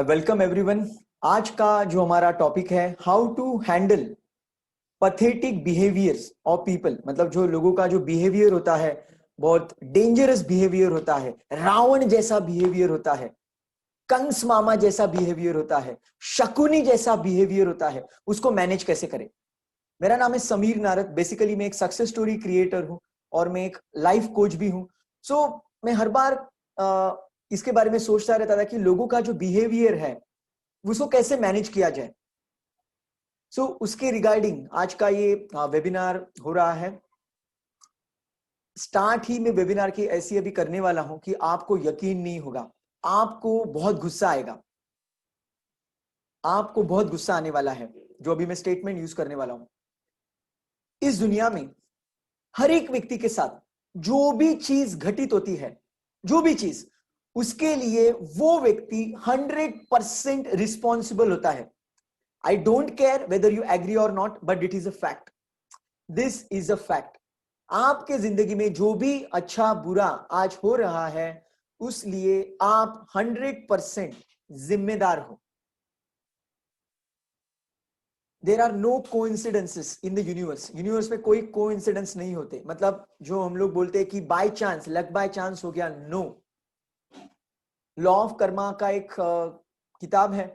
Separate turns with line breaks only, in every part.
Welcome everyone. आज का जो हमारा टॉपिक है how to handle pathetic behaviours of people. मतलब जो लोगों का जो बिहेवियर होता है, बहुत डेंजरस बिहेवियर होता है, रावण जैसा बिहेवियर होता है, कंस मामा जैसा बिहेवियर होता है, शकुनी जैसा बिहेवियर होता है, उसको मैनेज कैसे करें। मेरा नाम है समीर नारद। बेसिकली मैं एक सक्सेस स्टोरी क्रिएटर हूं और मैं एक लाइफ कोच भी हूं। सो मैं हर बार इसके बारे में सोचता रहता था कि लोगों का जो बिहेवियर है उसको कैसे मैनेज किया जाए। सो उसके रिगार्डिंग आज का ये वेबिनार हो रहा है। स्टार्ट ही मैं वेबिनार की ऐसी अभी करने वाला हूं कि आपको यकीन नहीं होगा, आपको बहुत गुस्सा आएगा, आपको बहुत गुस्सा आने वाला है जो अभी मैं स्टेटमेंट यूज करने वाला हूं। इस दुनिया में हर एक व्यक्ति के साथ जो भी चीज घटित होती है, जो भी चीज, उसके लिए वो व्यक्ति 100% रिस्पॉन्सिबल होता है। I don't care whether you agree or not, but it is a fact. This is a fact. आपके जिंदगी में जो भी अच्छा बुरा आज हो रहा है, उस लिए आप 100% जिम्मेदार हो। There are no coincidences in the universe. Universe में कोई कोइंसिडेंस नहीं होते। मतलब जो हम लोग बोलते हैं कि by chance, luck by chance हो गया, नो। लॉ ऑफ कर्मा का एक किताब है,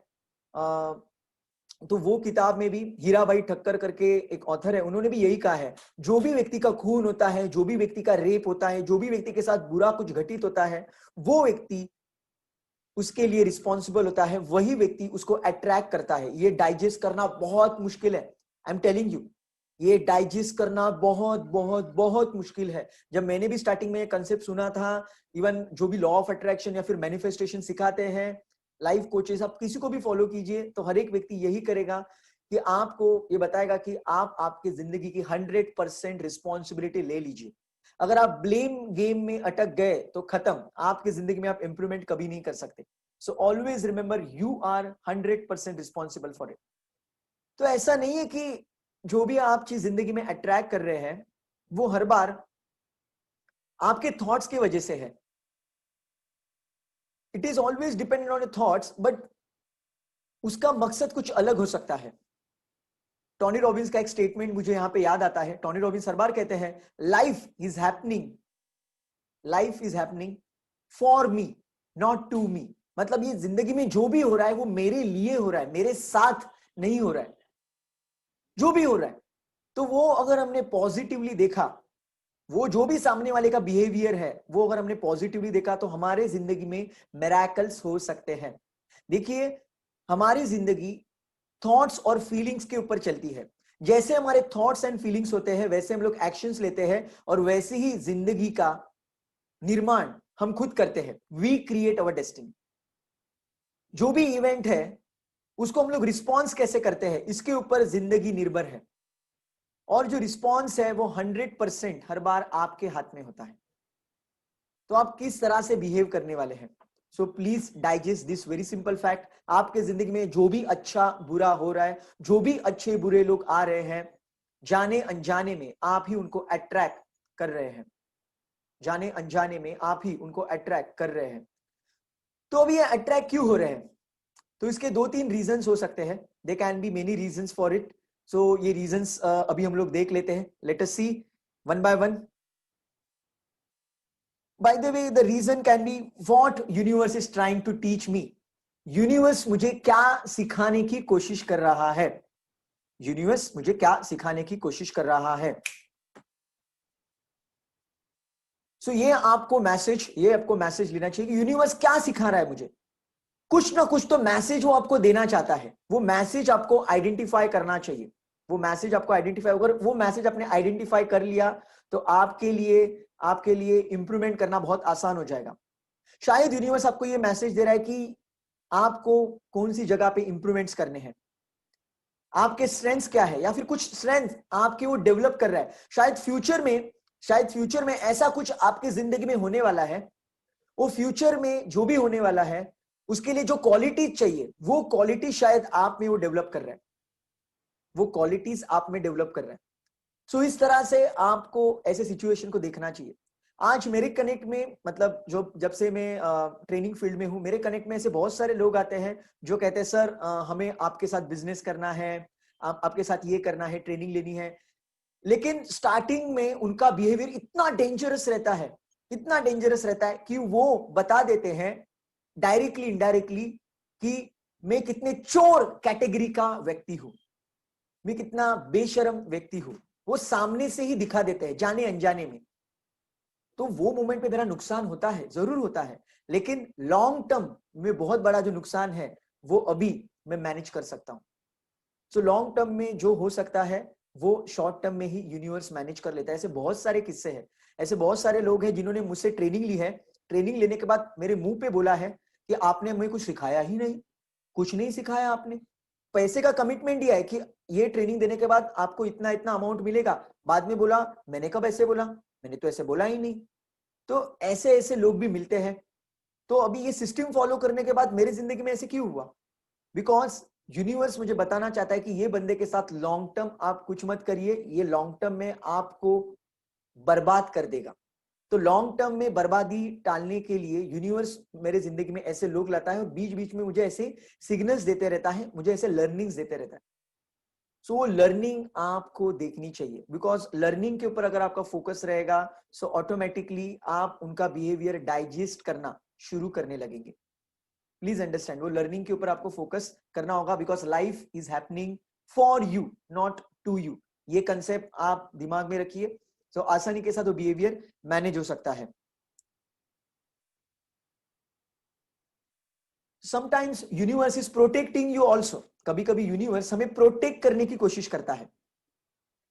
तो वो किताब में भी हीराबाई ठक्कर करके एक ऑथर है, उन्होंने भी यही कहा है, जो भी व्यक्ति का खून होता है, जो भी व्यक्ति का रेप होता है, जो भी व्यक्ति के साथ बुरा कुछ घटित होता है, वो व्यक्ति उसके लिए रिस्पॉन्सिबल होता है, वही व्यक्ति उसको अट्रैक्ट करता है। ये डाइजेस्ट करना बहुत मुश्किल है। आई एम टेलिंग यू, ये डाइजेस्ट करना बहुत बहुत बहुत मुश्किल है। जब मैंने भी स्टार्टिंग में ये कंसेप्ट सुना था, इवन जो भी लॉ ऑफ अट्रैक्शन या फिर मैनिफेस्टेशन सिखाते हैं लाइफ कोचेस, आप किसी को भी फॉलो कीजिए तो हर एक व्यक्ति यही करेगा कि आपको ये बताएगा कि आप आपकी जिंदगी की 100% रिस्पॉन्सिबिलिटी ले लीजिए। अगर आप ब्लेम गेम में अटक गए तो खत्म, आपकी जिंदगी में आप इंप्रूवमेंट कभी नहीं कर सकते। So always remember, you are 100% responsible for it. तो ऐसा नहीं है कि जो भी आप चीज जिंदगी में अट्रैक्ट कर रहे हैं वो हर बार आपके थॉट्स की वजह से है। It is always dependent on your thoughts, but उसका मकसद कुछ अलग हो सकता है। टोनी रॉबिन्स का एक स्टेटमेंट मुझे यहां पे याद आता है। टोनी रॉबिन्स हर बार कहते हैं, life is happening for me, not to me. मतलब ये जिंदगी में जो भी हो रहा है वो मेरे लिए हो रहा है, मेरे साथ नहीं हो रहा है। जो भी हो रहा है, तो वो अगर हमने पॉजिटिवली देखा, वो जो भी सामने वाले का बिहेवियर है वो अगर हमने पॉजिटिवली देखा, तो हमारे जिंदगी में मिरेकल्स हो सकते हैं। देखिए, हमारी जिंदगी थॉट्स और फीलिंग्स के ऊपर चलती है। जैसे हमारे थॉट्स एंड फीलिंग्स होते हैं, वैसे हम लोग एक्शंस लेते हैं और वैसे ही जिंदगी का निर्माण हम खुद करते हैं। We create our destiny. जो भी इवेंट है उसको हम लोग रिस्पॉन्स कैसे करते हैं, इसके ऊपर जिंदगी निर्भर है। और जो रिस्पॉन्स है वो 100% हर बार आपके हाथ में होता है। तो आप किस तरह से बिहेव करने वाले हैं। So please digest this very simple fact. आपके जिंदगी में जो भी अच्छा बुरा हो रहा है, जो भी अच्छे बुरे लोग आ रहे हैं, जाने अनजाने में आप ही उनको अट्रैक्ट कर रहे हैं। जाने अनजाने में आप ही उनको अट्रैक्ट कर रहे हैं। तो अब ये अट्रैक्ट क्यों हो रहे हैं? तो इसके 2-3 रीजंस हो सकते हैं। They can be many reasons for it. So ये रीजंस अभी हम लोग देख लेते हैं। Let us see one by one. By the way, the reason can be what universe is trying to teach me. Universe मुझे क्या सिखाने की कोशिश कर रहा है? यूनिवर्स मुझे क्या सिखाने की कोशिश कर रहा है? सो ये आपको मैसेज लेना चाहिए कि यूनिवर्स क्या सिखा रहा है मुझे। कुछ ना कुछ तो मैसेज वो आपको देना चाहता है। वो मैसेज आपको आइडेंटिफाई करना चाहिए। वो मैसेज आपको आइडेंटिफाई, अगर वो मैसेज आपने आइडेंटिफाई कर लिया तो आपके लिए इंप्रूवमेंट करना बहुत आसान हो जाएगा। शायद यूनिवर्स आपको ये मैसेज दे रहा है कि आपको कौन सी जगह पे इंप्रूवमेंट्स करने हैं, आपके स्ट्रेंथ्स क्या है, या फिर कुछ स्ट्रेंथ आपके वो डेवलप कर रहा है। शायद फ्यूचर में ऐसा कुछ आपकी जिंदगी में होने वाला है। वो फ्यूचर में जो भी होने वाला है उसके लिए जो क्वालिटीज चाहिए, वो क्वालिटी शायद आप में वो डेवलप कर रहा है। वो क्वालिटीज आप में डेवलप कर रहा है। सो इस तरह से आपको ऐसे सिचुएशन को देखना चाहिए। आज मेरे कनेक्ट में, मतलब जो जब से मैं ट्रेनिंग फील्ड में हूँ, मेरे कनेक्ट में ऐसे बहुत सारे लोग आते हैं जो कहते हैं सर हमें आपके साथ बिजनेस करना है, आपके साथ ये करना है, ट्रेनिंग लेनी है। लेकिन स्टार्टिंग में उनका बिहेवियर इतना डेंजरस रहता है, इतना डेंजरस रहता है कि वो बता देते हैं डायरेक्टली इनडायरेक्टली कि मैं कितने चोर कैटेगरी का व्यक्ति हूं, मैं कितना बेशर्म व्यक्ति हूं। वो सामने से ही दिखा देते हैं जाने अनजाने में। तो वो मोमेंट पे मेरा नुकसान होता है, जरूर होता है, लेकिन लॉन्ग टर्म में बहुत बड़ा जो नुकसान है वो अभी मैं मैनेज कर सकता हूं। सो लॉन्ग टर्म में जो हो सकता है वो शॉर्ट टर्म में ही यूनिवर्स मैनेज कर लेता है। ऐसे बहुत सारे किस्से हैं, ऐसे बहुत सारे लोग हैं जिन्होंने मुझसे ट्रेनिंग ली है, ट्रेनिंग लेने के बाद मेरे मुंह पे बोला है कि आपने हमें कुछ सिखाया ही नहीं, कुछ नहीं सिखाया आपने। पैसे का कमिटमेंट दिया है कि ये ट्रेनिंग देने के बाद आपको इतना इतना अमाउंट मिलेगा, बाद में बोला मैंने कब ऐसे बोला, मैंने तो ऐसे बोला ही नहीं। तो ऐसे ऐसे लोग भी मिलते हैं। तो अभी ये सिस्टम फॉलो करने के बाद मेरी जिंदगी में ऐसे क्यों हुआ? बिकॉज यूनिवर्स मुझे बताना चाहता है कि ये बंदे के साथ लॉन्ग टर्म आप कुछ मत करिए, ये लॉन्ग टर्म में आपको बर्बाद कर देगा। तो लॉन्ग टर्म में बर्बादी टालने के लिए यूनिवर्स मेरे जिंदगी में ऐसे लोग लाता है और बीच बीच में मुझे ऐसे सिग्नल्स देते रहता है, मुझे ऐसे लर्निंग्स देते रहता है। सो वो लर्निंग आपको देखनी चाहिए, बिकॉज लर्निंग के ऊपर अगर आपका फोकस रहेगा सो ऑटोमेटिकली आप उनका बिहेवियर डाइजेस्ट करना शुरू करने लगेंगे। प्लीज अंडरस्टैंड, वो लर्निंग के ऊपर आपको फोकस करना होगा, because life is happening for you not to you. ये कंसेप्ट आप दिमाग में रखिए, तो आसानी के साथ वो बिहेवियर मैनेज हो सकता है। Sometimes universe is protecting you also. कभी कभी यूनिवर्स हमें प्रोटेक्ट करने की कोशिश करता है।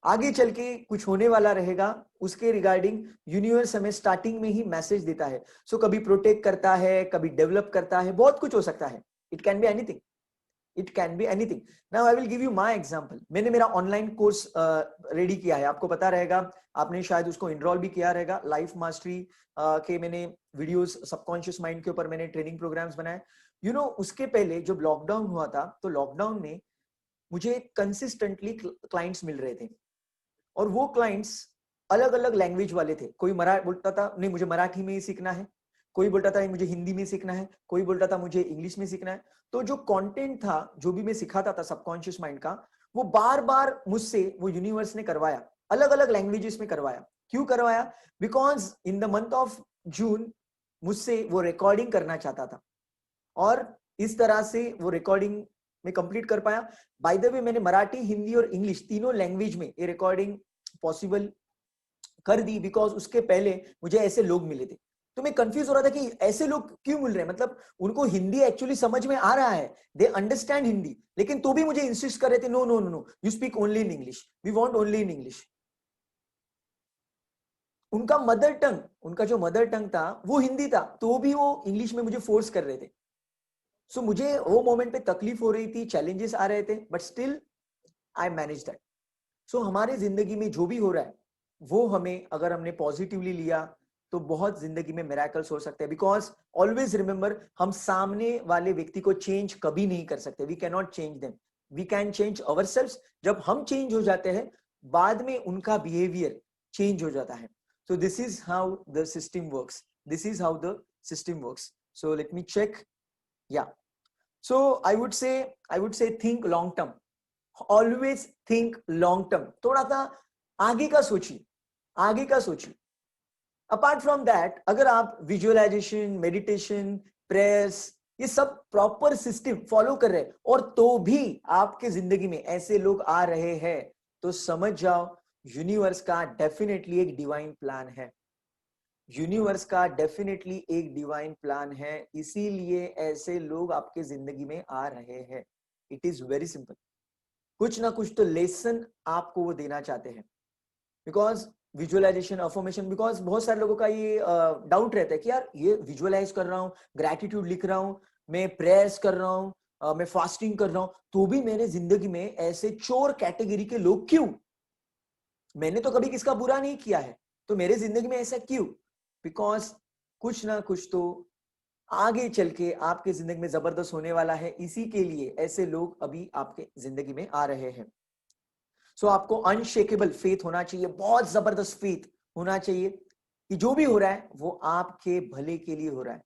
आगे चल के कुछ होने वाला रहेगा उसके रिगार्डिंग यूनिवर्स हमें स्टार्टिंग में ही मैसेज देता है। सो कभी प्रोटेक्ट करता है, कभी डेवलप करता है, बहुत कुछ हो सकता है। It can be anything, it can be anything. Now I will give you my example. मैंने मेरा ऑनलाइन कोर्स रेडी किया है, आपको पता रहेगा, आपने शायद उसको इनरोल भी किया रहेगा। लाइफ मास्टरी के मैंने वीडियोस, सबकॉन्शियस माइंड के ऊपर मैंने ट्रेनिंग प्रोग्राम्स बनाए। उसके पहले जब लॉकडाउन हुआ था तो लॉकडाउन में मुझे कंसिस्टेंटली क्लाइंट्स मिल रहे थे, और वो क्लाइंट्स अलग अलग लैंग्वेज वाले थे। कोई बोलता था नहीं मुझे मराठी में ही सीखना है, कोई बोलता था मुझे हिंदी में सीखना है, कोई बोलता था मुझे इंग्लिश में सीखना है। तो जो कंटेंट था, जो भी मैं सिखाता था सबकॉन्शियस माइंड का, वो बार बार मुझसे वो यूनिवर्स ने करवाया, अलग अलग लैंग्वेजेस में करवाया। क्यों करवाया? Because in the month of June मुझसे वो रिकॉर्डिंग करना चाहता था, और इस तरह से वो रिकॉर्डिंग में कंप्लीट कर पाया। बाय द वे मैंने मराठी, हिंदी और इंग्लिश तीनों लैंग्वेज में ये रिकॉर्डिंग पॉसिबल कर दी, बिकॉज उसके पहले मुझे ऐसे लोग मिले थे। तो मैं कंफ्यूज हो रहा था कि ऐसे लोग क्यों मिल रहे हैं, मतलब उनको हिंदी एक्चुअली समझ में आ रहा है, दे अंडरस्टैंड हिंदी, लेकिन तो भी मुझे इंसिस्ट कर रहे थे no no no no, you speak only in English, we want only in English. उनका मदर टंग, उनका जो मदर टंग था वो हिंदी था, तो भी वो इंग्लिश में मुझे फोर्स कर रहे थे। सो मुझे वो मोमेंट पे तकलीफ हो रही थी, चैलेंजेस आ रहे थे, but still I manage that. So हमारे जिंदगी में जो भी हो रहा है वो हमें, अगर हमने पॉजिटिवली लिया तो बहुत जिंदगी में मिरेकल्स हो सकते हैं। बिकॉज ऑलवेज रिमेंबर, हम सामने वाले व्यक्ति को चेंज कभी नहीं कर सकते, we can not change them, we can change ourselves. जब हम चेंज हो जाते हैं बाद में उनका बिहेवियर चेंज हो जाता है। So this is how the system works, this is how the system works. So let me check, या so I would say think long term, always think long term. थोड़ा सा आगे का सोचिए, आगे का सोचिए। अपार्ट फ्रॉम दैट, अगर आप विजुअलाइजेशन, मेडिटेशन, प्रेयर्स, ये सब प्रॉपर सिस्टम फॉलो कर रहे हैं और तो भी आपके जिंदगी में ऐसे लोग आ रहे हैं, तो समझ जाओ यूनिवर्स का डेफिनेटली एक डिवाइन प्लान है, यूनिवर्स का डेफिनेटली एक डिवाइन प्लान है, इसीलिए ऐसे लोग आपके जिंदगी में आ रहे हैं। It is very simple. कुछ ना कुछ तो लेसन आपको वो देना चाहते हैं। बिकॉज विजुअलाइजेशन, अफर्मेशन, बिकॉज बहुत सारे लोगों का ये डाउट रहता है कि यार ये विजुअलाइज कर रहा हूँ, ग्रैटिट्यूड लिख रहा हूँ, मैं प्रेयर्स कर रहा हूँ, मैं फास्टिंग कर रहा हूँ, तो भी मेरे जिंदगी में ऐसे चोर कैटेगरी के लोग क्यों? मैंने तो कभी किसका बुरा नहीं किया है, तो मेरे जिंदगी में ऐसा क्यों? बिकॉज कुछ ना कुछ तो आगे चल के आपके जिंदगी में जबरदस्त होने वाला है, इसी के लिए ऐसे लोग अभी आपके जिंदगी में आ रहे हैं। सो आपको अनशेकेबल फेथ होना चाहिए, बहुत जबरदस्त फेथ होना चाहिए। कि जो भी हो रहा है वो आपके भले के लिए हो रहा है।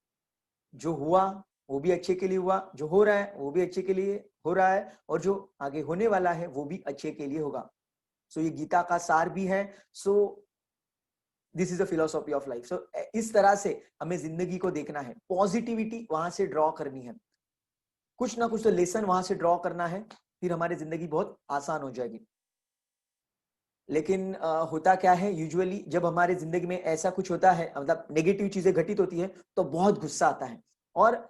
जो हुआ वो भी अच्छे के लिए हुआ, जो हो रहा है वो भी अच्छे के लिए हो रहा है, और जो आगे होने वाला है वो भी अच्छे के लिए होगा। सो ये गीता का सार भी है। So this is the philosophy of life. So इस तरह से हमें जिंदगी को देखना है, पॉजिटिविटी वहां से ड्रॉ करनी है, कुछ ना कुछ तो लेसन वहां से ड्रॉ करना है, फिर हमारी जिंदगी बहुत आसान हो जाएगी। लेकिन होता क्या है, यूजुअली जब हमारे जिंदगी में ऐसा कुछ होता है, मतलब नेगेटिव चीजें घटित होती है, तो बहुत गुस्सा आता है, और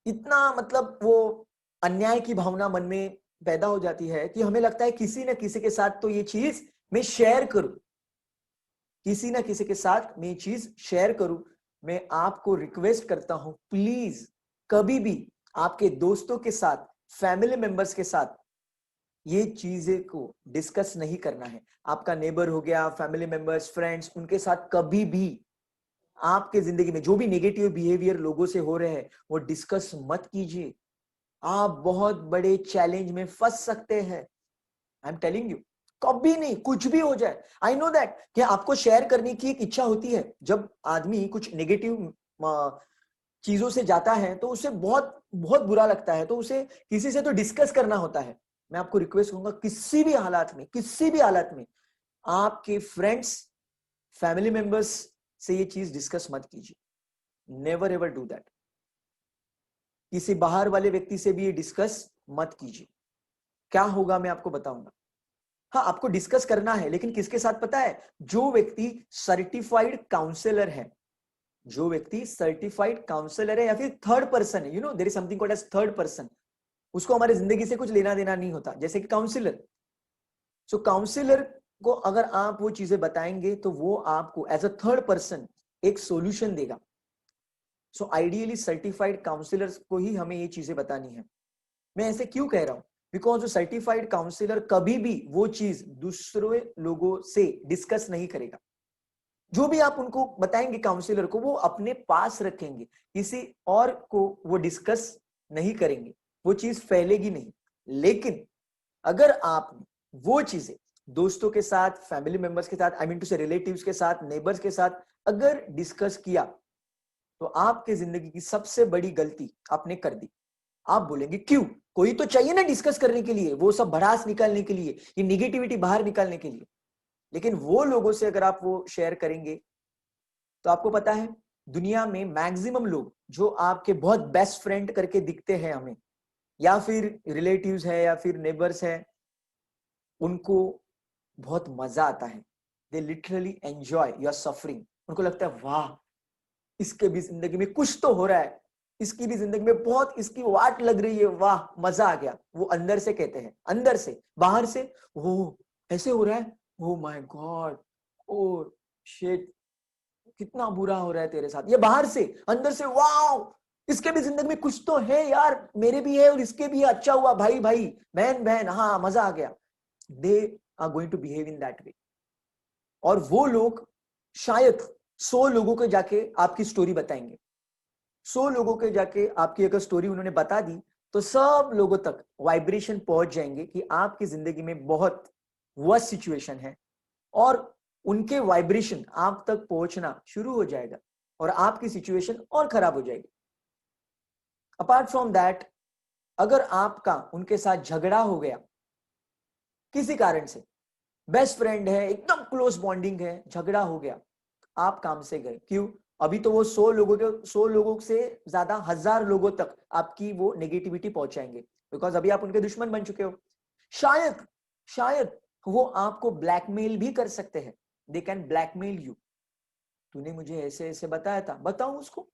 इतना मतलब वो अन्याय की भावना मन में पैदा हो जाती है कि हमें लगता है किसी न किसी के साथ तो ये चीज मैं शेयर करूं, किसी ना किसी के साथ मैं ये चीज शेयर करूं। मैं आपको रिक्वेस्ट करता हूं, प्लीज कभी भी आपके दोस्तों के साथ, फैमिली मेंबर्स के साथ ये चीजें को डिस्कस नहीं करना है। आपका नेबर हो गया, फैमिली मेंबर्स, फ्रेंड्स, उनके साथ कभी भी आपके जिंदगी में जो भी नेगेटिव बिहेवियर लोगों से हो रहे हैं वो डिस्कस मत कीजिए। आप बहुत बड़े चैलेंज में फंस सकते हैं। आई एम टेलिंग यू, कभी नहीं, कुछ भी हो जाए। आई नो दैट कि आपको शेयर करने की एक इच्छा होती है, जब आदमी कुछ नेगेटिव चीजों से जाता है तो उसे बहुत बहुत बुरा लगता है, तो उसे किसी से तो डिस्कस करना होता है। मैं आपको रिक्वेस्ट करूंगा, किसी भी हालात में, किसी भी हालात में आपके फ्रेंड्स, फैमिली मेंबर्स से ये चीज डिस्कस मत कीजिए। Never ever do that. किसी बाहर वाले व्यक्ति से भी ये डिस्कस मत कीजिए। क्या होगा मैं आपको बताऊंगा। हाँ, आपको डिस्कस करना है, लेकिन किसके साथ पता है? जो व्यक्ति सर्टिफाइड काउंसलर है, जो व्यक्ति सर्टिफाइड काउंसलर है या फिर थर्ड पर्सन है, there is something called as third person, उसको हमारे जिंदगी से कुछ लेना देना नहीं होता, जैसे कि काउंसलर। सो काउंसलर को अगर आप वो चीजें बताएंगे तो वो आपको एज अ थर्ड पर्सन एक सोल्यूशन देगा। सो आइडियली सर्टिफाइड काउंसलर्स को ही हमें ये चीजें बतानी है। मैं ऐसे क्यों कह रहा हूं? बिकॉज जो सर्टिफाइड काउंसलर कभी भी वो चीज दूसरे लोगों से डिस्कस नहीं करेगा। जो भी आप उनको बताएंगे काउंसलर को, वो अपने पास रखेंगे, किसी और को वो डिस्कस नहीं करेंगे, वो चीज फैलेगी नहीं। लेकिन अगर आप वो चीजें दोस्तों के साथ, फैमिली मेंबर्स के साथ, आई मीन टू से रिलेटिव्स के साथ, नेबर्स के साथ अगर डिस्कस किया, तो आपके जिंदगी की सबसे बड़ी गलती आपने कर दी। आप बोलेंगे क्यों? कोई तो चाहिए ना डिस्कस करने के लिए, वो सब भड़ास निकालने के लिए, ये निगेटिविटी बाहर निकालने के लिए। लेकिन वो लोगों से अगर आप वो शेयर करेंगे, तो आपको पता है दुनिया में मैक्सिमम लोग जो आपके बहुत बेस्ट फ्रेंड करके दिखते हैं हमें, या फिर रिलेटिव्स है या फिर नेबर्स है, उनको बहुत मजा आता है। They literally enjoy your suffering. उनको लगता है वाह, इसके भी जिंदगी में कुछ तो हो रहा है, इसकी भी जिंदगी में बहुत इसकी वाट लग रही है, वाह मजा आ गया। वो अंदर से कहते हैं, अंदर से, बाहर से वो ऐसे हो रहा है, oh my God, oh shit, कितना बुरा हो रहा है तेरे साथ। ये बाहर से, अंदर से वाओ, इसके भी जिंदगी में कुछ तो है यार, मेरे भी है और इसके भी है, अच्छा हुआ भाई भाई, बहन बहन, हाँ मजा आ गया। They are going to behave in that way. और वो लोग शायद 100 लोगों को जाके आपकी स्टोरी बताएंगे। 100 लोगों के जाके आपकी अगर स्टोरी उन्होंने बता दी, तो सब लोगों तक वाइब्रेशन पहुंच जाएंगे कि आपकी जिंदगी में बहुत वर्स्ट सिचुएशन है, और उनके वाइब्रेशन आप तक पहुंचना शुरू हो जाएगा और आपकी सिचुएशन और खराब हो जाएगी। अपार्ट फ्रॉम दैट, अगर आपका उनके साथ झगड़ा हो गया किसी कारण से, बेस्ट फ्रेंड है, एकदम क्लोज बॉन्डिंग है, झगड़ा हो गया, आप काम से गए, क्यों? अभी तो वो 100 लोगों से ज्यादा 1000 लोगों तक आपकी वो नेगेटिविटी पहुंचाएंगे, बिकॉज अभी आप उनके दुश्मन बन चुके हो। शायद शायद वो आपको ब्लैकमेल भी कर सकते हैं। They can blackmail you. तूने मुझे ऐसे ऐसे बताया था, बताऊं उसको?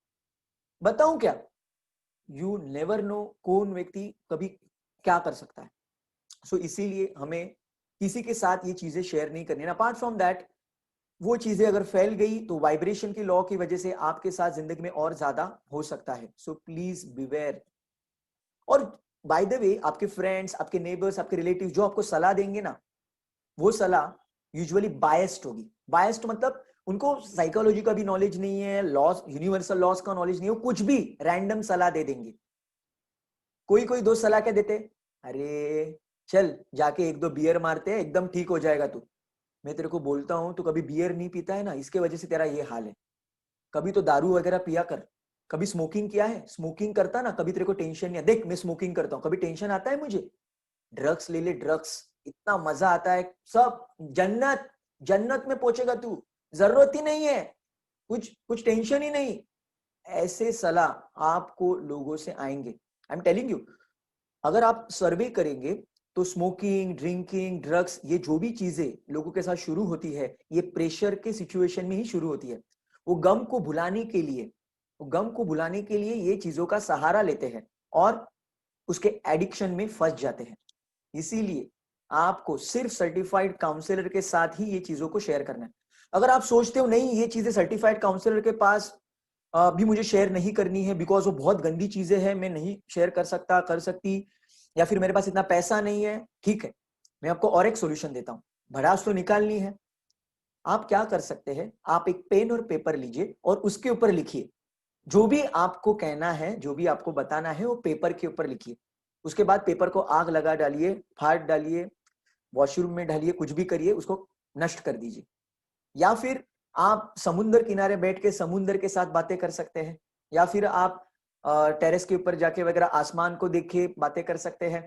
बताऊं क्या? यू नेवर नो कौन व्यक्ति कभी क्या कर सकता है। सो इसीलिए हमें किसी के साथ ये चीजें शेयर नहीं करनी है। अपार्ट फ्रॉम दैट, वो चीजें अगर फैल गई तो वाइब्रेशन की लॉ की वजह से आपके साथ जिंदगी में और ज्यादा हो सकता है। So please beware. और बाय द वे, आपके फ्रेंड्स, आपके नेबर्स, आपके रिलेटिव जो आपको सलाह देंगे ना, वो सलाह यूजुअली बायस्ड होगी। बायस्ड मतलब उनको साइकोलॉजी का भी नॉलेज नहीं है, लॉस, यूनिवर्सल लॉस का नॉलेज नहीं है, कुछ भी रैंडम सलाह दे देंगे। कोई कोई दोस्त सलाह क्या देते, अरे चल जाके 1-2 बियर मारते हैं, एकदम ठीक हो जाएगा तू। मैं तेरे को बोलता हूं, तो कभी बियर नहीं पीता है ना, इसके वजह से तेरा ये हाल है। कभी तो दारू वगैरह पिया कर, कभी स्मोकिंग किया है, स्मोकिंग करता ना, कभी तेरे को टेंशन नहीं है। देख मैं स्मोकिंग करता हूँ, कभी टेंशन आता है मुझे? ड्रग्स ले ले, ड्रग्स इतना मजा आता है, सब जन्नत, जन्नत में पहुंचेगा तू, जरूरत ही नहीं है, कुछ कुछ टेंशन ही नहीं। ऐसे सलाह आपको लोगों से आएंगे, आई एम टेलिंग यू। अगर आप सर्वे करेंगे तो स्मोकिंग, ड्रिंकिंग, ड्रग्स, ये जो भी चीजें लोगों के साथ शुरू होती है, ये प्रेशर के सिचुएशन में ही शुरू होती है। वो गम को भुलाने के लिए, वो गम को भुलाने के लिए ये चीजों का सहारा लेते हैं और उसके एडिक्शन में फंस जाते हैं। इसीलिए आपको सिर्फ सर्टिफाइड काउंसलर के साथ ही ये चीजों को शेयर करना है। अगर आप सोचते हो नहीं ये चीजें सर्टिफाइड काउंसलर के पास भी मुझे शेयर नहीं करनी है बिकॉज वो बहुत गंदी चीजें हैं, मैं नहीं शेयर कर सकता, कर सकती, या फिर मेरे पास इतना पैसा नहीं है, ठीक है, मैं आपको और एक सॉल्यूशन देता हूं। भड़ास तो निकालनी है, आप क्या कर सकते हैं, आप एक पेन और पेपर लीजिए और उसके ऊपर लिखिए जो भी आपको कहना है, जो भी आपको बताना है, वो पेपर के ऊपर लिखिए। उसके बाद पेपर को आग लगा डालिए, फाड़ डालिए, वॉशरूम में डालिए, कुछ भी करिए, उसको नष्ट कर दीजिए। या फिर आप समुद्र किनारे बैठ के समुद्र के साथ बातें कर सकते हैं, या फिर आप टेरेस के ऊपर जाके वगैरह आसमान को देख के बातें कर सकते हैं,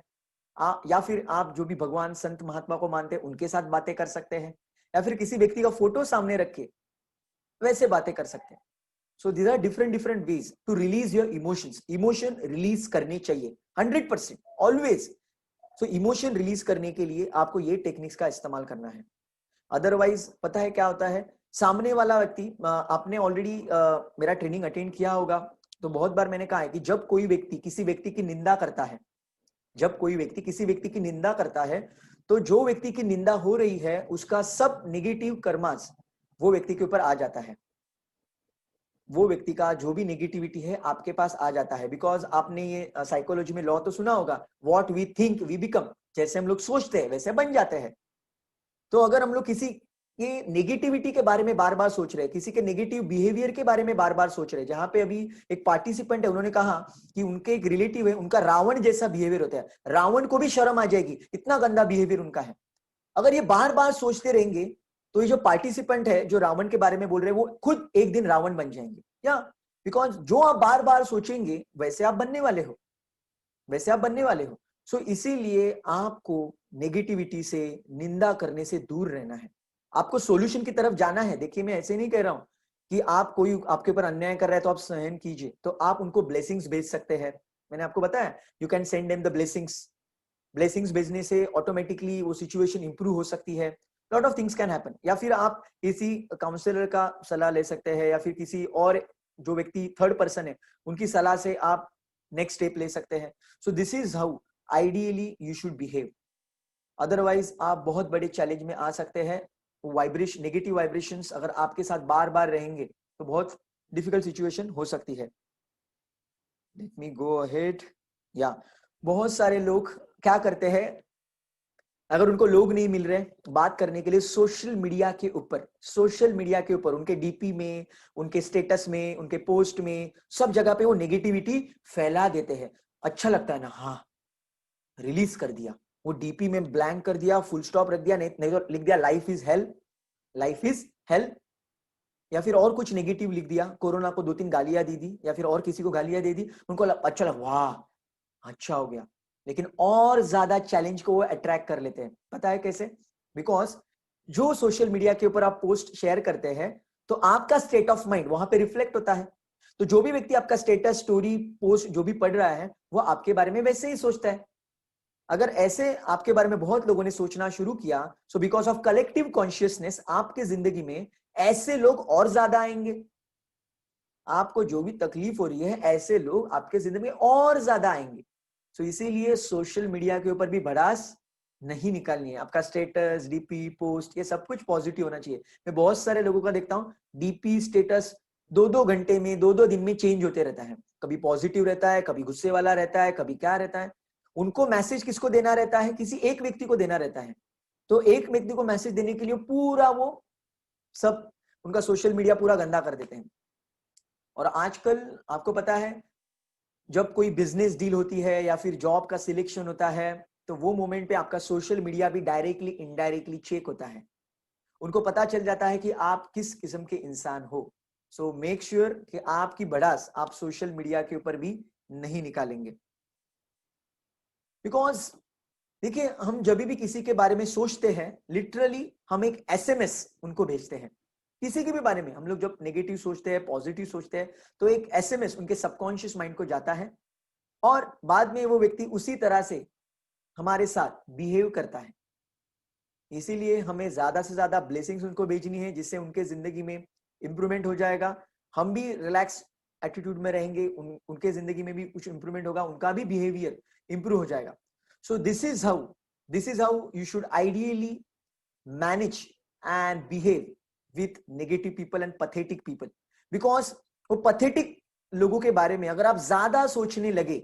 या फिर आप जो भी भगवान संत महात्मा को मानते हैं उनके साथ बातें कर सकते हैं, या फिर किसी व्यक्ति का फोटो सामने रख के वैसे बातें कर सकते हैं। So these are different different ways to release your emotions. Emotion release करने चाहिए 100% ऑलवेज। सो इमोशन रिलीज करने के लिए आपको ये टेक्निक्स का इस्तेमाल करना है। अदरवाइज पता है क्या होता है, सामने वाला व्यक्ति, आपने ऑलरेडी मेरा ट्रेनिंग अटेंड किया होगा, तो बहुत बार मैंने कहा है कि जब कोई व्यक्ति किसी व्यक्ति की निंदा करता है, जब कोई व्यक्ति किसी व्यक्ति की निंदा करता है, तो जो व्यक्ति की निंदा हो रही है उसका सब नेगेटिव कर्मास वो व्यक्ति के ऊपर आ जाता है। वो व्यक्ति का जो भी नेगेटिविटी है आपके पास आ जाता है। बिकॉज आपने ये साइकोलॉजी में लॉ तो सुना होगा, what we think we become. जैसे हम लोग सोचते हैं वैसे बन जाते हैं। तो अगर हम लोग किसी के नेगेटिविटी के बारे में बार बार सोच रहे हैं, किसी के नेगेटिव बिहेवियर के बारे में बार बार सोच रहे हैं, जहां पे अभी एक पार्टिसिपेंट है, उन्होंने कहा कि उनके एक रिलेटिव है, उनका रावण जैसा बिहेवियर होता है, रावण को भी शर्म आ जाएगी, इतना गंदा बिहेवियर उनका है। अगर ये बार बार सोचते रहेंगे तो ये जो पार्टिसिपेंट है जो रावण के बारे में बोल रहे हैं, वो खुद एक दिन रावण बन जाएंगे। या बिकॉज जो आप बार बार सोचेंगे वैसे आप बनने वाले हो, वैसे आप बनने वाले हो। सो इसीलिए आपको नेगेटिविटी से, निंदा करने से दूर रहना है, आपको सॉल्यूशन की तरफ जाना है। देखिए मैं ऐसे नहीं कह रहा हूं कि आप, कोई आपके ऊपर अन्याय कर रहा है तो आप सहन कीजिए, तो आप उनको ब्लेसिंग्स भेज सकते हैं। मैंने आपको बताया you can send them the blessings. Blessings भेजने से ऑटोमेटिकली वो सिचुएशन इंप्रूव हो सकती है, lot of things can happen. या फिर आप किसी काउंसलर का सलाह ले सकते हैं, या फिर किसी और जो व्यक्ति थर्ड पर्सन है उनकी सलाह से आप नेक्स्ट स्टेप ले सकते हैं। सो this is how ideally you should behave. Otherwise आप बहुत बड़े चैलेंज में आ सकते हैं। वाइब्रेशन, नेगेटिव वाइब्रेशंस अगर आपके साथ बार बार रहेंगे तो बहुत डिफिकल्ट सिचुएशन हो सकती है। Let me go ahead. या बहुत सारे लोग क्या करते हैं, अगर उनको लोग नहीं मिल रहे बात करने के लिए, सोशल मीडिया के ऊपर, सोशल मीडिया के ऊपर उनके डीपी में, उनके स्टेटस में, उनके पोस्ट में, सब जगह पे वो नेगेटिविटी फैला देते हैं। अच्छा लगता है ना, हाँ रिलीज कर दिया, वो डीपी में ब्लैंक कर दिया, फुल स्टॉप रख दिया, नहीं तो लिख दिया life is hello, life is hello, या फिर और कुछ नेगेटिव लिख दिया, कोरोना को 2-3 गालियां दे दी, या फिर और किसी को गालियां दे दी, उनको अच्छा लगा, वाह अच्छा हो गया। लेकिन और ज्यादा चैलेंज को वो अट्रैक्ट कर लेते हैं। पता है कैसे? बिकॉज जो सोशल मीडिया के ऊपर आप पोस्ट शेयर करते हैं तो आपका स्टेट ऑफ माइंड वहां पे रिफ्लेक्ट होता है। तो जो भी व्यक्ति आपका स्टेटस, स्टोरी, पोस्ट जो भी पढ़ रहा है वो आपके बारे में वैसे ही सोचता है। अगर ऐसे आपके बारे में बहुत लोगों ने सोचना शुरू किया, so because of collective consciousness आपके जिंदगी में ऐसे लोग और ज्यादा आएंगे। आपको जो भी तकलीफ हो रही है ऐसे लोग आपके जिंदगी में और ज्यादा आएंगे। तो इसीलिए सोशल मीडिया के ऊपर भी भड़ास नहीं निकालनी है। आपका स्टेटस, डीपी, पोस्ट, ये सब कुछ पॉजिटिव होना चाहिए। मैं बहुत सारे लोगों का देखता हूँ डीपी, स्टेटस 2-2 घंटे में, 2-2 दिन में चेंज होते रहता है। कभी पॉजिटिव रहता है, कभी गुस्से वाला रहता है, कभी क्या रहता है। उनको मैसेज किसको देना रहता है? किसी एक व्यक्ति को देना रहता है। तो एक व्यक्ति को मैसेज देने के लिए पूरा वो सब उनका सोशल मीडिया पूरा गंदा कर देते हैं। और आजकल आपको पता है जब कोई बिजनेस डील होती है या फिर जॉब का सिलेक्शन होता है, तो वो मोमेंट पे आपका सोशल मीडिया भी डायरेक्टली इनडायरेक्टली चेक होता है। उनको पता चल जाता है कि आप किस किस्म के इंसान हो। सो मेक श्योर कि आपकी भड़ास आप सोशल मीडिया के ऊपर भी नहीं निकालेंगे। बिकॉज देखिए, हम जब भी किसी के बारे में सोचते हैं, लिटरली हम एक एसएमएस उनको भेजते हैं। किसी के भी बारे में हम लोग जब नेगेटिव सोचते हैं, पॉजिटिव सोचते हैं, तो एक एसएमएस उनके सबकॉन्शियस माइंड को जाता है और बाद में वो व्यक्ति उसी तरह से हमारे साथ बिहेव करता है। इसीलिए हमें ज्यादा से ज्यादा ब्लेसिंग्स उनको भेजनी है, जिससे उनके जिंदगी में इंप्रूवमेंट हो जाएगा। हम भी रिलैक्स एटीट्यूड में रहेंगे, उनके जिंदगी में भी कुछ इंप्रूवमेंट होगा, उनका भी बिहेवियर इंप्रूव हो जाएगा। सो this is how you should ideally manage and behave with negative people and pathetic people. Because वो पथेटिक लोगों के बारे में अगर आप ज्यादा सोचने लगे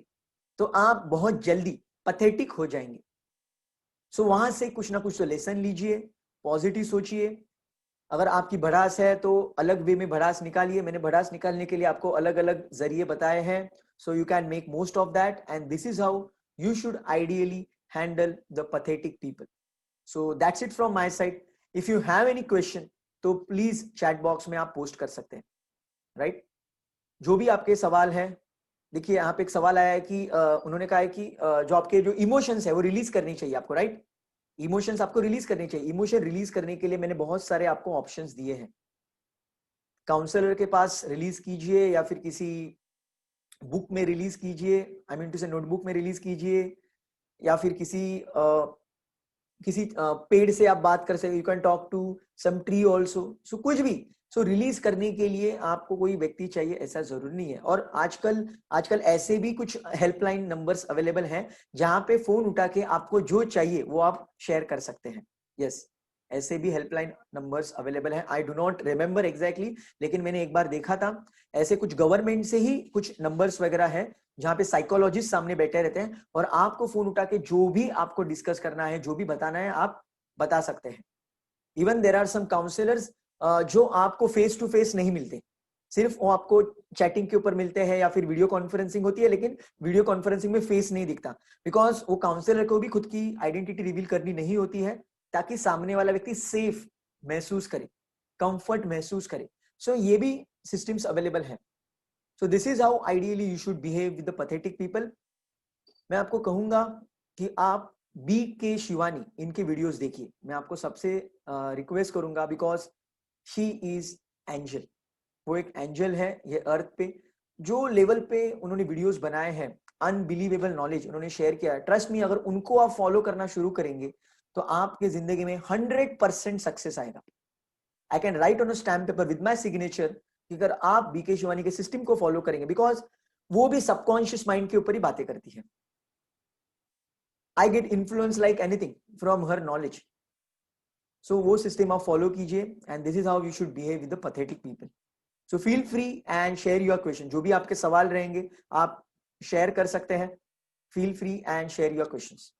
तो आप बहुत जल्दी पथेटिक हो जाएंगे। सो वहां से कुछ ना कुछ तो लेसन लीजिए, पॉजिटिव सोचिए। अगर आपकी भड़ास है तो अलग वे में भड़ास निकालिए। मैंने भड़ास निकालने के लिए आपको अलग अलग जरिए बताए हैं। So you can make most of that and this is how you should ideally handle the pathetic people. So that's it from my side. If you have any question तो प्लीज चैट बॉक्स में आप post कर सकते हैं, right? जो भी आपके सवाल है। देखिए यहाँ पे एक सवाल आया है कि उन्होंने कहा है कि जो आपके जो इमोशंस है वो रिलीज करनी चाहिए आपको, राइट? इमोशंस आपको रिलीज करनी चाहिए। इमोशन रिलीज करने के लिए मैंने बहुत सारे आपको ऑप्शंस दिए हैं। काउंसलर के पास रिलीज कीजिए या फिर किसी बुक में रिलीज कीजिए, आई मीन टू से नोटबुक में रिलीज कीजिए, या फिर किसी पेड़ से आप बात कर सकते, you can talk to some tree also. So कुछ भी, सो रिलीज करने के लिए आपको कोई व्यक्ति चाहिए ऐसा जरूरी नहीं है। और आजकल ऐसे भी कुछ हेल्पलाइन नंबर्स अवेलेबल हैं जहां पे फोन उठा के आपको जो चाहिए वो आप शेयर कर सकते हैं। यस, ऐसे भी हेल्पलाइन नंबर्स अवेलेबल हैं। I do not remember exactly, लेकिन मैंने एक बार देखा था ऐसे कुछ गवर्नमेंट से ही कुछ नंबर्स वगैरह है जहां पे साइकोलॉजिस्ट सामने बैठे रहते हैं और आपको फोन उठा के जो भी आपको डिस्कस करना है, जो भी बताना है, आप बता सकते हैं। Even there are some counsellors जो आपको फेस टू फेस नहीं मिलते, सिर्फ वो आपको चैटिंग के ऊपर मिलते हैं या फिर वीडियो कॉन्फ्रेंसिंग होती है, लेकिन वीडियो कॉन्फ्रेंसिंग में फेस नहीं दिखता। बिकॉज वो काउंसलर को भी खुद की आइडेंटिटी रिवील करनी नहीं होती है, ताकि सामने वाला व्यक्ति सेफ महसूस करे, कंफर्ट महसूस करे। सो ये भी सिस्टम्स अवेलेबल है। So this is how ideally you should behave with the pathetic people. मैं आपको कहूंगा कि आप BK शिवानी इनके वीडियोस देखिए। मैं आपको सबसे रिक्वेस्ट करूंगा, बिकॉज शी इज एंजल। वो एक एंजल है ये अर्थ पे। जो लेवल पे उन्होंने वीडियोस बनाए हैं, अनबिलीवेबल नॉलेज उन्होंने शेयर किया है। ट्रस्ट मी, अगर उनको आप फॉलो करना शुरू करेंगे तो आपके जिंदगी में 100% सक्सेस आएगा। I can write on a stamp paper with my signature कि अगर आप BK शिवानी के सिस्टम को फॉलो करेंगे, बिकॉज वो भी सबकॉन्शियस माइंड के ऊपर ही बातें करती है। I get influence like anything from her knowledge. So वो सिस्टम आप फॉलो कीजिए and this is how you should behave with the pathetic people. So feel free and share your question. जो भी आपके सवाल रहेंगे आप शेयर कर सकते हैं। Feel free and share your questions.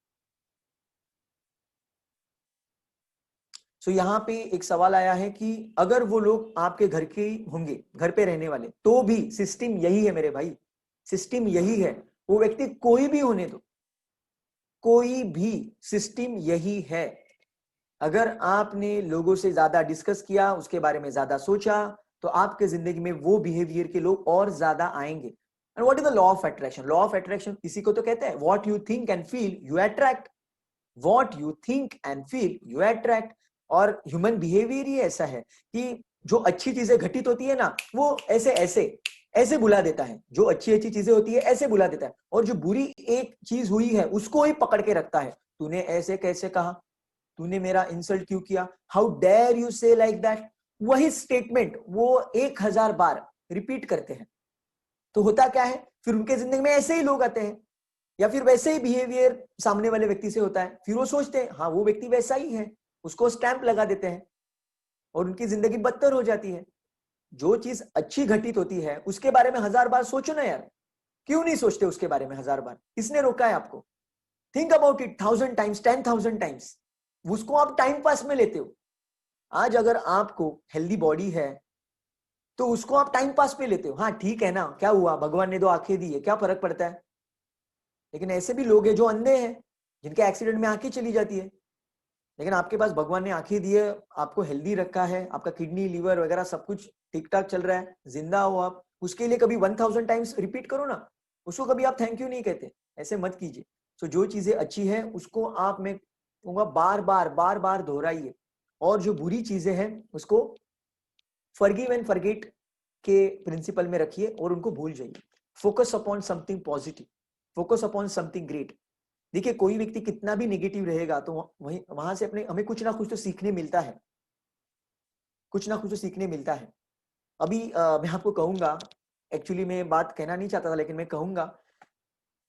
So यहाँ पे एक सवाल आया है कि अगर वो लोग आपके घर के होंगे, घर पे रहने वाले, तो भी सिस्टम यही है मेरे भाई, सिस्टम यही है। वो व्यक्ति कोई भी होने दो, कोई भी, सिस्टम यही है। अगर आपने लोगों से ज्यादा डिस्कस किया, उसके बारे में ज्यादा सोचा, तो आपके जिंदगी में वो बिहेवियर के लोग और ज्यादा आएंगे। And what is the law of attraction? Law of attraction इसी को तो कहते हैं, what you think and feel you attract. What you think and feel you attract. और ह्यूमन बिहेवियर ही ऐसा है कि जो अच्छी चीजें घटित होती है ना, वो ऐसे ऐसे ऐसे बुला देता है। जो अच्छी अच्छी चीजें होती है ऐसे बुला देता है, और जो बुरी एक चीज हुई है उसको ही पकड़ के रखता है। तूने ऐसे कैसे कहा, तूने मेरा इंसल्ट क्यों किया, हाउ डेयर यू से लाइक दैट। वही स्टेटमेंट वो 1000 बार रिपीट करते हैं। तो होता क्या है, फिर उनके जिंदगी में ऐसे ही लोग आते हैं, या फिर वैसे ही बिहेवियर सामने वाले व्यक्ति से होता है। फिर वो सोचते हैं हाँ वो व्यक्ति वैसा ही है, उसको स्टैंप लगा देते हैं और उनकी जिंदगी बदतर हो जाती है। जो चीज अच्छी घटित होती है उसके बारे में 1000 बार सोचो ना यार। क्यों नहीं सोचते उसके बारे में 1000 बार? किसने रोका है आपको? Think about it 1000 times, 10,000 times. उसको आप टाइम पास में लेते हो। आज अगर आपको हेल्दी बॉडी है तो उसको आप टाइम पास पे लेते हो। हाँ ठीक है ना, क्या हुआ, भगवान ने दो आंखें दी है, क्या फर्क पड़ता है। लेकिन ऐसे भी लोग हैं जो अंधे हैं, जिनके एक्सीडेंट में आंखें चली जाती है। लेकिन आपके पास भगवान ने आंखें दी है, आपको हेल्दी रखा है, आपका किडनी लीवर वगैरह सब कुछ ठीक ठाक चल रहा है, जिंदा हो आप, उसके लिए कभी 1000 टाइम्स रिपीट करो ना, उसको कभी आप थैंक यू नहीं कहते, ऐसे मत कीजिए। तो जो चीजें अच्छी है उसको आप, मैं कहूंगा, बार बार दोहराइए, और जो बुरी चीजें हैं उसको फॉरगिव एंड फॉरगेट के प्रिंसिपल में रखिए और उनको भूल जाइए। Focus upon something positive, focus upon something great. देखिए कोई व्यक्ति कितना भी नेगेटिव रहेगा तो वहीं वहां से अपने हमें कुछ ना कुछ तो सीखने मिलता है, कुछ ना कुछ तो सीखने मिलता है। अभी मैं आपको कहूंगा, एक्चुअली मैं बात कहना नहीं चाहता था लेकिन मैं कहूंगा,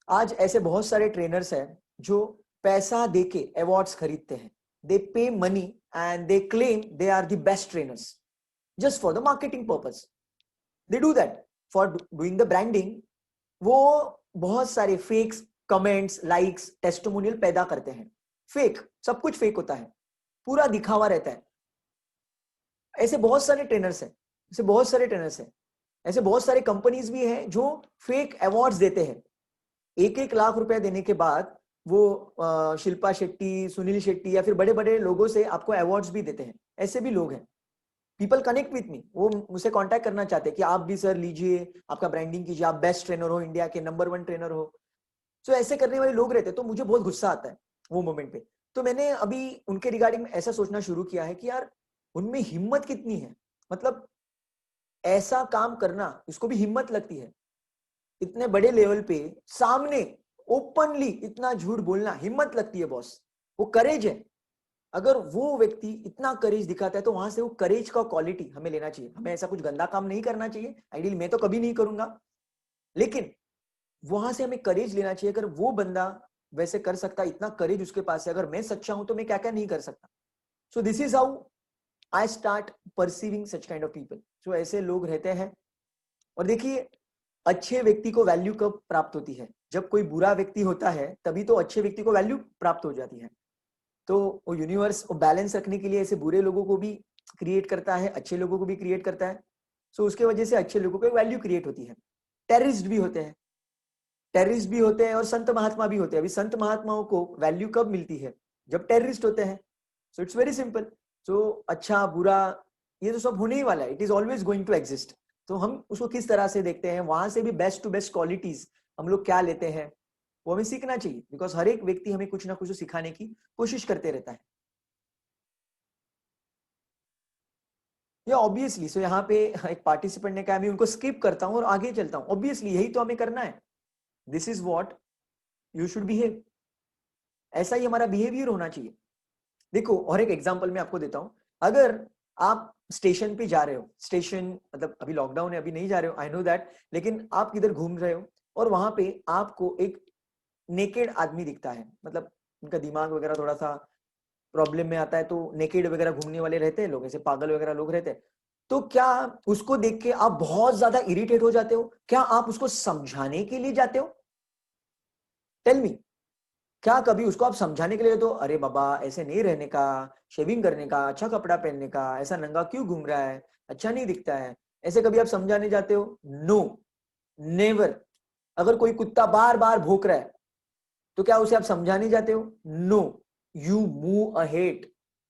आज ऐसे बहुत सारे ट्रेनर्स हैं जो पैसा देके अवार्ड्स खरीदते हैं, they pay money and they claim they are the best trainers just for the marketing purpose, they do that for doing the branding. वो बहुत सारे फेक्स कमेंट्स, लाइक्स, टेस्टिमोनियल पैदा करते हैं, फेक, सब कुछ फेक होता है, पूरा दिखावा रहता है। ऐसे बहुत सारे ट्रेनर्स हैं, ऐसे बहुत सारे ट्रेनर्स हैं, ऐसे बहुत सारे कंपनीज भी हैं जो फेक अवार्ड्स देते हैं। 1-1 लाख रुपए देने के बाद वो शिल्पा शेट्टी, सुनील शेट्टी या फिर बड़े बड़े लोगों से आपको अवार्ड्स भी देते हैं। ऐसे भी लोग हैं, पीपल कनेक्ट विथ मी, वो मुझसे कांटेक्ट करना चाहते हैं कि आप भी सर लीजिए, आपका ब्रांडिंग कीजिए, आप बेस्ट ट्रेनर हो, इंडिया के नंबर 1 ट्रेनर हो। तो ऐसे करने वाले लोग रहते हैं, तो मुझे बहुत गुस्सा आता है वो मोमेंट पे। तो मैंने अभी उनके रिगार्डिंग ऐसा सोचना शुरू किया है कि यार उनमें हिम्मत कितनी है, मतलब ऐसा काम करना, इसको भी हिम्मत लगती है, इतने बड़े लेवल पे सामने ओपनली इतना झूठ बोलना हिम्मत लगती है बॉस, वो करेज है। अगर वो व्यक्ति इतना करेज दिखाता है तो वहां से वो करेज का क्वालिटी हमें लेना चाहिए। हमें ऐसा कुछ गंदा काम नहीं करना चाहिए, आइडियली मैं तो कभी नहीं करूंगा, लेकिन वहां से हमें करेज लेना चाहिए। अगर वो बंदा वैसे कर सकता, इतना करेज उसके पास है, अगर मैं सच्चा हूं तो मैं क्या क्या नहीं कर सकता। सो this is how I start perceiving such kind of people. जो ऐसे लोग रहते हैं। और देखिए अच्छे व्यक्ति को वैल्यू कब प्राप्त होती है, जब कोई बुरा व्यक्ति होता है तभी तो अच्छे व्यक्ति को वैल्यू प्राप्त हो जाती है। तो वो यूनिवर्स को बैलेंस रखने के लिए ऐसे बुरे लोगों को भी क्रिएट करता है, अच्छे लोगों को भी क्रिएट करता है। सो उसके वजह से अच्छे लोगों को वैल्यू क्रिएट होती है। टेररिस्ट भी होते हैं, टेररिस्ट भी होते हैं और संत महात्मा भी होते हैं। अभी संत महात्माओं को वैल्यू कब मिलती है, जब टेररिस्ट होते हैं। So it's very simple. So अच्छा बुरा ये तो सब होने ही वाला है, it is always going to exist. तो हम उसको किस तरह से देखते हैं, वहां से भी बेस्ट टू बेस्ट क्वालिटीज हम लोग क्या लेते हैं, वो हमें सीखना चाहिए। बिकॉज हर एक व्यक्ति हमें कुछ ना कुछ सिखाने की कोशिश करते रहता है। ये ऑब्वियसली, सो यहाँ पे एक पार्टिसिपेंट ने कहा मैं उनको स्किप करता हूँ और आगे चलता हूँ, ऑब्वियसली यही तो हमें करना है। This is what you should behave, ऐसा ही हमारा बिहेवियर होना चाहिए। देखो और एक एग्जांपल मैं आपको देता हूं। अगर आप स्टेशन पे जा रहे हो, स्टेशन मतलब अभी लॉकडाउन है, अभी नहीं जा रहे हो, आई नो दैट, लेकिन आप किधर घूम रहे हो और वहां पे आपको एक नेकेड आदमी दिखता है, मतलब उनका दिमाग वगैरह थोड़ा सा प्रॉब्लम में आता है, तो नेकेड वगैरह घूमने वाले रहते हैं लोग, ऐसे पागल वगैरह लोग रहते हैं। तो क्या उसको देख के आप बहुत ज्यादा इरिटेट हो जाते हो? क्या आप उसको समझाने के लिए जाते हो? टेल मी, क्या कभी उसको आप समझाने के लिए तो अरे बाबा ऐसे नहीं रहने का, शेविंग करने का, अच्छा कपड़ा पहनने का, ऐसा नंगा क्यों घूम रहा है, अच्छा नहीं दिखता है, ऐसे कभी आप समझाने जाते हो? No, never. अगर कोई कुत्ता बार बार भौंक रहा है तो क्या उसे आप समझाने जाते हो? No, you move ahead,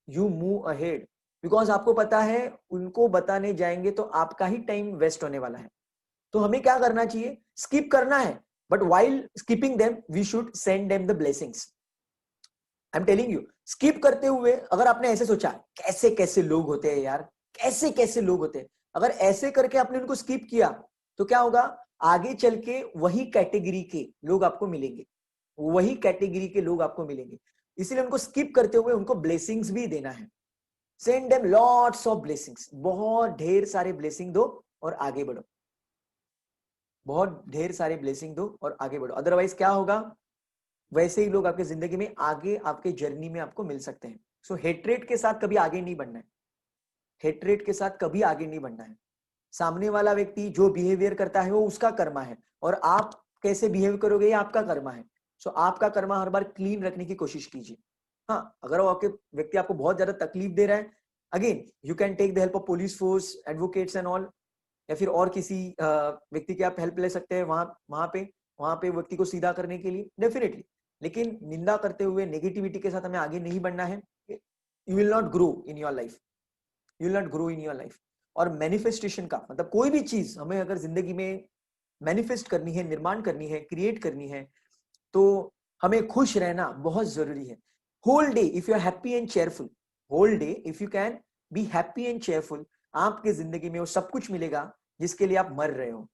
you move ahead. Because आपको पता है उनको बताने जाएंगे तो आपका ही टाइम वेस्ट होने वाला है। तो हमें क्या करना चाहिए? स्किप करना है, but while skipping them we should send them the blessings. I am telling you, skip करते हुए अगर आपने ऐसे सोचा कैसे कैसे लोग होते हैं यार, कैसे कैसे लोग होते हैं, अगर ऐसे करके आपने उनको स्किप किया तो क्या होगा? आगे चल के वही कैटेगरी के लोग आपको मिलेंगे, वही कैटेगरी के लोग आपको मिलेंगे। इसीलिए उनको स्किप करते हुए उनको ब्लेसिंग्स भी देना है। Send them lots of blessings, बहुत ढेर सारे ब्लेसिंग दो और आगे बढ़ो, बहुत ढेर सारे ब्लेसिंग दो और आगे बढ़ो। अदरवाइज क्या होगा? वैसे ही लोग आपकी जिंदगी में आगे आपके जर्नी में आपको मिल सकते हैं। सो हेट्रेट के साथ कभी आगे नहीं बढ़ना है, हेट्रेट के साथ कभी आगे नहीं बढ़ना है। सामने वाला व्यक्ति जो बिहेवियर करता है वो उसका कर्मा है, और आप कैसे बिहेव करोगे ये आपका कर्मा है। सो आपका कर्मा हर बार क्लीन रखने की कोशिश कीजिए। हाँ, अगर वो आपके व्यक्ति आपको बहुत ज्यादा तकलीफ दे रहा है, again you can take the help of police force, advocates and all, या फिर और किसी व्यक्ति की आप हेल्प ले सकते हैं वहां पे व्यक्ति को सीधा करने के लिए, डेफिनेटली। लेकिन निंदा करते हुए नेगेटिविटी के साथ हमें आगे नहीं बढ़ना है। You will not grow in your life, you will not grow in your life. और मैनिफेस्टेशन का मतलब कोई भी चीज हमें अगर जिंदगी में मैनिफेस्ट करनी है, निर्माण करनी है, क्रिएट करनी है, तो हमें खुश रहना बहुत जरूरी है। Whole day if you are happy and cheerful, whole day if you can be happy and cheerful, आपके जिंदगी में वो सब कुछ मिलेगा जिसके लिए आप मर रहे हो,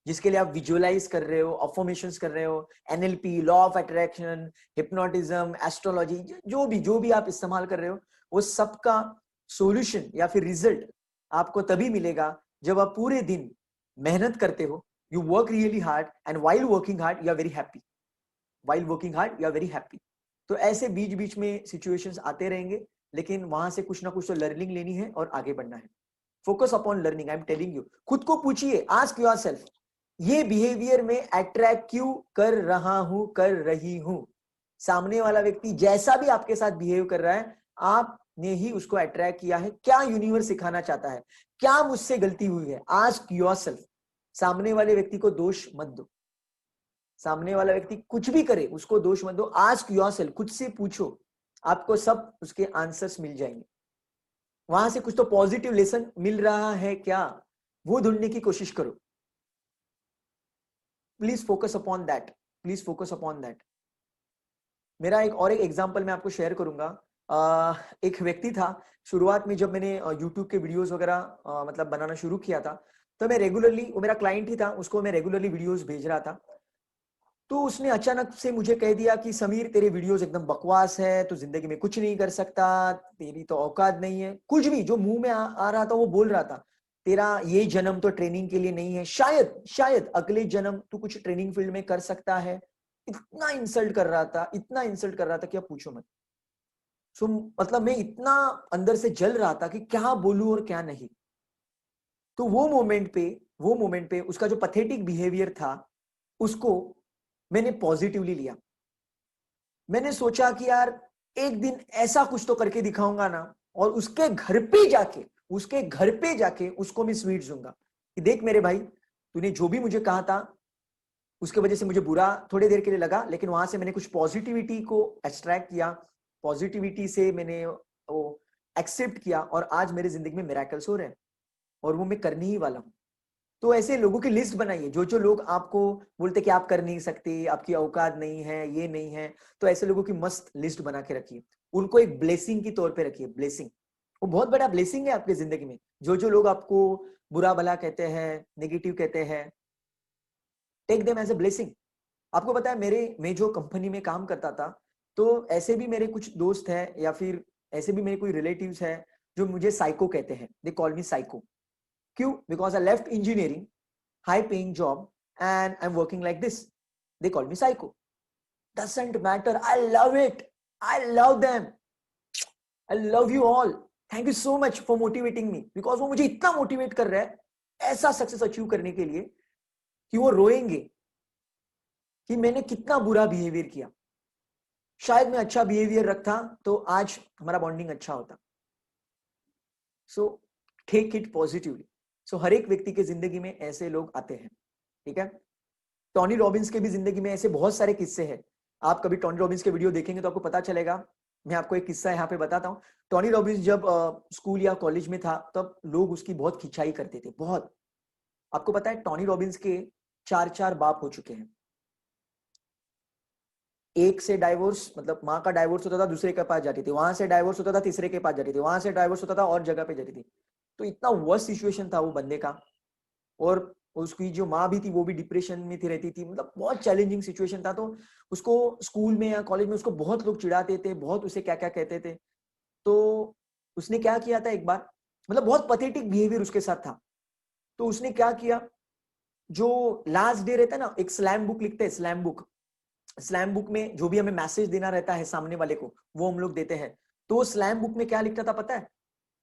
जिसके लिए आप विजुअलाइज कर रहे हो, अफर्मेशंस कर रहे हो, NLP, law of attraction, hypnotism, astrology, जो भी आप इस्तेमाल कर रहे हो, वो सबका सॉल्यूशन या फिर रिजल्ट आपको तभी मिलेगा जब आप पूरे दिन मेहनत करते हो, you work really hard and while working hard you are very happy, while working hard you are very happy. तो ऐसे बीच बीच में सिचुएशंस आते रहेंगे, लेकिन वहां से कुछ ना कुछ तो लर्निंग लेनी है और आगे बढ़ना है। Focus upon learning, I am telling you. खुद को पूछिए, आस्क योरसेल्फ, ये बिहेवियर में अट्रैक्ट क्यों कर रहा हूं, कर रही हूं? सामने वाला व्यक्ति जैसा भी आपके साथ बिहेव कर रहा है, आपने ही उसको अट्रैक्ट किया है। क्या यूनिवर्स सिखाना चाहता है? क्या मुझसे गलती हुई है? Ask yourself. सामने वाले व्यक्ति को दोष मत दो, सामने वाला व्यक्ति कुछ भी करे उसको दोष मत दो। आस्क योरसेल्फ, खुद से पूछो, आपको सब उसके आंसर्स मिल जाएंगे। वहां से कुछ तो पॉजिटिव लेसन मिल रहा है क्या, वो ढूंढने की कोशिश करो। Please focus upon that, please focus upon that. मेरा एक एग्जांपल मैं आपको शेयर करूंगा। एक व्यक्ति था, शुरुआत में जब मैंने यूट्यूब के वीडियोस वगैरह मतलब बनाना शुरू किया था, तो मैं रेगुलरली, वो मेरा क्लाइंट ही था, उसको मैं रेगुलरली वीडियोस भेज रहा था। तो उसने अचानक से मुझे कह दिया कि समीर तेरे वीडियोस एकदम बकवास है, तू जिंदगी में कुछ नहीं कर सकता, तेरी तो औकात नहीं है। कुछ भी जो मुंह में आ रहा था वो बोल रहा था। तेरा ये जन्म तो ट्रेनिंग के लिए नहीं है, शायद शायद अगले जन्म तू कुछ ट्रेनिंग फील्ड में कर सकता है। इतना इंसल्ट कर रहा था, इतना इंसल्ट कर रहा था कि अब पूछो मत। सो मतलब मैं इतना अंदर से जल रहा था कि क्या बोलूं और क्या नहीं। तो वो मोमेंट पे उसका जो पथेटिक बिहेवियर था, उसको मैंने पॉजिटिवली लिया। मैंने सोचा कि यार एक दिन ऐसा कुछ तो करके दिखाऊंगा ना, और उसके घर पे जाके उसको मैं स्वीट दूंगा कि देख मेरे भाई, तूने जो भी मुझे कहा था उसके वजह से मुझे बुरा थोड़ी देर के लिए लगा, लेकिन वहां से मैंने कुछ पॉजिटिविटी को एक्सट्रैक्ट किया, पॉजिटिविटी से मैंने वो एक्सेप्ट किया, और आज मेरी जिंदगी में मिरेकल्स हो रहे हैं, और वो मैं करने ही वाला हूं। तो ऐसे लोगों की लिस्ट बनाइए, जो लोग आपको बोलते कि आप कर नहीं सकते, आपकी औकात नहीं है, ये नहीं है, तो ऐसे लोगों की मस्त लिस्ट बना के रखिए। उनको एक ब्लेसिंग की तौर पे रखिए, ब्लेसिंग। वो बहुत बड़ा ब्लेसिंग है आपकी जिंदगी में। जो लोग आपको बुरा भला कहते हैं, नेगेटिव कहते हैं, take them as a blessing. आपको पता है, मैं जो कंपनी में काम करता था, तो ऐसे भी मेरे कुछ दोस्त हैं, या फिर ऐसे भी मेरे कोई रिलेटिव्स हैं जो मुझे साइको कहते हैं। They call me psycho. क्यों? Because I left engineering, high paying job, and I'm working like this. They call me psycho. Doesn't matter. I love it. I love them. I love you all. Thank you so much for motivating me. Because वो मुझे इतना motivate कर रहा है ऐसा success achieve करने के लिए कि वो रोएंगे कि मैंने कितना बुरा बिहेवियर किया। शायद मैं अच्छा बिहेवियर रखता तो आज हमारा बॉन्डिंग अच्छा होता। So take it positively. So हर एक व्यक्ति के जिंदगी में ऐसे लोग आते हैं, ठीक है। टॉनी रॉबिन्स के भी जिंदगी में ऐसे बहुत सारे किस्से हैं। आप कभी टॉनी रॉबिन्स के वीडियो देखेंगे तो आपको पता चलेगा। मैं आपको एक किस्सा यहाँ पे बताता हूँ। टॉनी रॉबिन्स जब स्कूल या कॉलेज में था, तब लोग उसकी बहुत खिंचाई करते थे, बहुत। आपको पता है टॉनी रॉबिन्स के 4 बाप हो चुके हैं। एक से डाइवोर्स, मतलब माँ का डाइवोर्स होता था, दूसरे के पास जाती थी, वहां से डाइवोर्स होता था, तीसरे के पास जाती थी, वहां से डाइवोर्स होता था और जगह पे जाती थी। तो इतना वर्स्ट सिचुएशन था वो बंदे का। और उसकी जो माँ भी थी वो भी डिप्रेशन में थी, रहती थी, मतलब बहुत चैलेंजिंग सिचुएशन था। तो उसको स्कूल में या कॉलेज में उसको बहुत लोग चिढ़ाते थे, बहुत उसे क्या क्या कहते थे। तो उसने क्या किया था एक बार, मतलब बहुत पथेटिक बिहेवियर उसके साथ था। तो उसने क्या किया, जो लास्ट डे रहता है ना, एक स्लैम बुक लिखते हैं, स्लैम बुक। स्लैम बुक में जो भी हमें मैसेज देना रहता है सामने वाले को, वो हम लोग देते हैं। तो वो स्लैम बुक में क्या लिखता था पता है?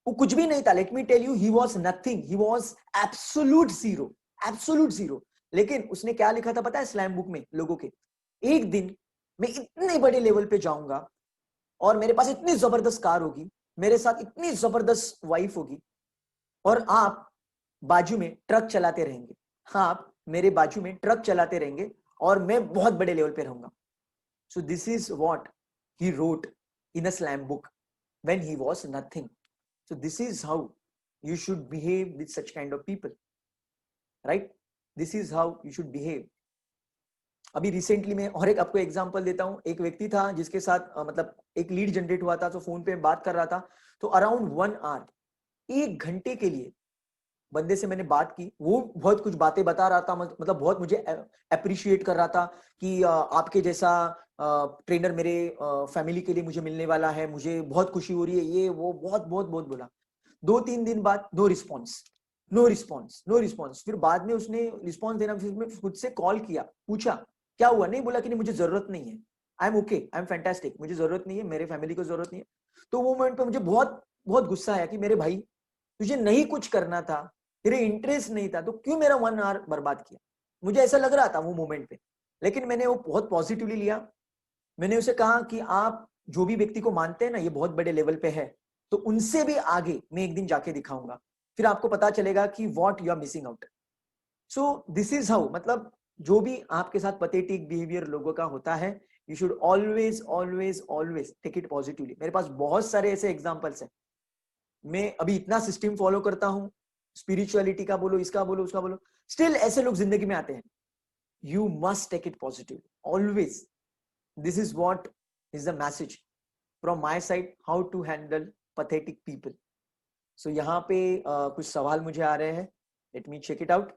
वो कुछ भी नहीं था। Let me tell you, he was nothing, he was absolute zero, absolute zero. लेकिन उसने क्या लिखा था पता है स्लैम बुक में लोगों के? एक दिन मैं इतने बड़े लेवल पे जाऊंगा, और मेरे पास इतनी जबरदस्त कार होगी, मेरे साथ इतनी जबरदस्त वाइफ होगी, और आप बाजू में ट्रक चलाते रहेंगे। हाँ, आप मेरे बाजू में ट्रक चलाते रहेंगे, और मैं बहुत बड़े लेवल पे रहूंगा। सो this is what he wrote in a slam book. when he was nothing. So this is how you should behave with such kind of people, right? This is how you should behave. अभी recently मैं और एक आपको example देता हूं. एक व्यक्ति था जिसके साथ मतलब एक लीड जनरेट हुआ था, तो फोन पे बात कर रहा था. तो अराउंड 1 आवर, 1 घंटे के लिए बंदे से मैंने बात की. वो बहुत कुछ बातें बता रहा था, मतलब बहुत मुझे अप्रिशिएट कर रहा था कि आपके जैसा ट्रेनर मेरे फैमिली के लिए मुझे मिलने वाला है, मुझे बहुत खुशी हो रही है, ये वो बहुत बहुत बहुत बोला. 2-3 दिन बाद no response, no response, no response. फिर बाद में उसने रिस्पॉन्स देना, फिर मैं खुद से कॉल किया, पूछा क्या हुआ. नहीं बोला कि नहीं मुझे जरूरत नहीं है, I am okay, I am fantastic, मुझे जरूरत नहीं है, मेरे फैमिली को जरूरत नहीं है. तो वो मोमेंट पे मुझे बहुत बहुत गुस्सा आया कि मेरे भाई तुझे नहीं कुछ करना था, तेरे इंटरेस्ट नहीं था, तो क्यों मेरा 1 आवर बर्बाद किया. मुझे ऐसा लग रहा था वो मोमेंट पे, लेकिन मैंने वो बहुत पॉजिटिवली लिया. मैंने उसे कहा कि आप जो भी व्यक्ति को मानते हैं ना, ये बहुत बड़े लेवल पे है, तो उनसे भी आगे मैं एक दिन जाके दिखाऊंगा, फिर आपको पता चलेगा कि what you are missing out. So this is how, मतलब जो भी आपके साथ पथेटिक बिहेवियर लोगों का होता है, you should always always always take it positively. मेरे पास बहुत सारे ऐसे एग्जांपल्स हैं. मैं अभी इतना सिस्टम फॉलो करता हूं, स्पिरिचुअलिटी का बोलो, इसका बोलो, उसका बोलो, स्टिल ऐसे लोग जिंदगी में आते हैं. You must take it positive always. This is what is the message from my side, how to handle pathetic people. So यहाँ पे कुछ सवाल मुझे आ रहे हैं, let me check it out.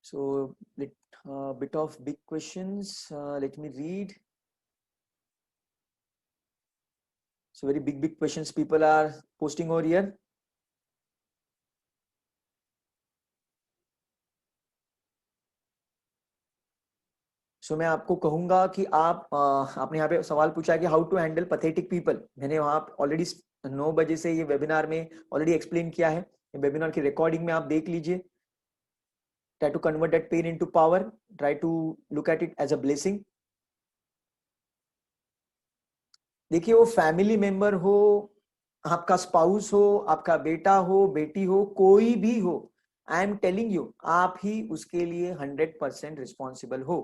So bit of big questions. Let me read. So very big questions people are posting over here. So मैं आपको कहूंगा कि आप आपने यहाँ पे सवाल पूछा है कि how to handle pathetic people. मैंने वहां ऑलरेडी 9 बजे से ये वेबिनार में ऑलरेडी एक्सप्लेन किया है. वेबिनार की रिकॉर्डिंग में आप देख लीजिए. Try to convert that pain into power. Try to look at it as a blessing. देखिए, वो फैमिली मेंबर हो, आपका स्पाउस हो, आपका बेटा हो, बेटी हो, कोई भी हो, आई एम टेलिंग यू, आप ही उसके लिए 100% रिस्पॉन्सिबल हो.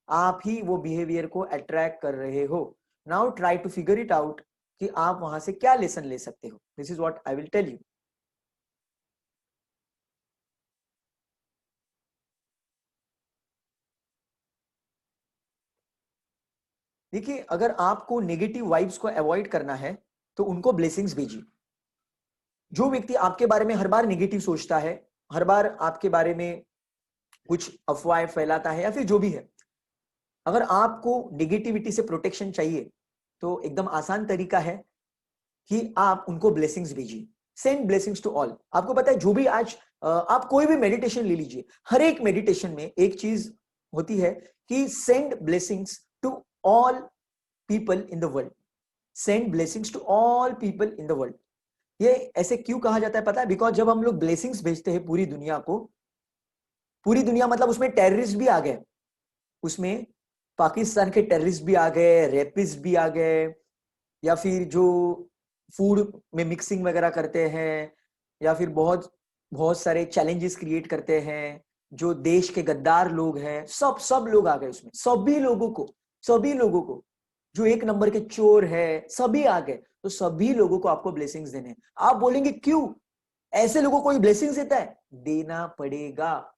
आप ही वो बिहेवियर को अट्रैक्ट कर रहे हो. Now try to figure it out कि आप वहां से क्या लेसन ले सकते हो. This is what I will tell you. देखिए, अगर आपको नेगेटिव वाइब्स को अवॉइड करना है तो उनको ब्लेसिंग्स भेजिए. जो व्यक्ति आपके बारे में हर बार नेगेटिव सोचता है, हर बार आपके बारे में कुछ अफवाहें फैलाता है या फिर जो भी है, अगर आपको नेगेटिविटी से प्रोटेक्शन चाहिए तो एकदम आसान तरीका है कि आप उनको ब्लेसिंग्स भेजिए. Send blessings to all. आपको पता है, जो भी आज आप कोई भी मेडिटेशन ले लीजिए, हर एक मेडिटेशन में एक चीज होती है कि send blessings to all people in the world. Send blessings to all people in the world. ये ऐसे क्यों कहा जाता है पता है? बिकॉज जब हम लोग ब्लेसिंग्स भेजते हैं पूरी दुनिया को, पूरी दुनिया मतलब उसमें टेररिस्ट भी आ गए, उसमें पाकिस्तान के टेररिस्ट भी आ गए, रेपिस्ट भी आ गए, या फिर जो फूड में मिक्सिंग वगैरह करते हैं, या फिर बहुत बहुत सारे चैलेंजेस क्रिएट करते हैं, जो देश के गद्दार लोग हैं, सब सब लोग आ गए उसमें. सभी लोगों को जो एक नंबर के चोर है, सभी आ गए. तो सभी लोगों को आपको ब्लेसिंग्स देने. आप बोलेंगे क्यों, ऐसे लोगों को ब्लेसिंग्स देता है? देना पड़ेगा.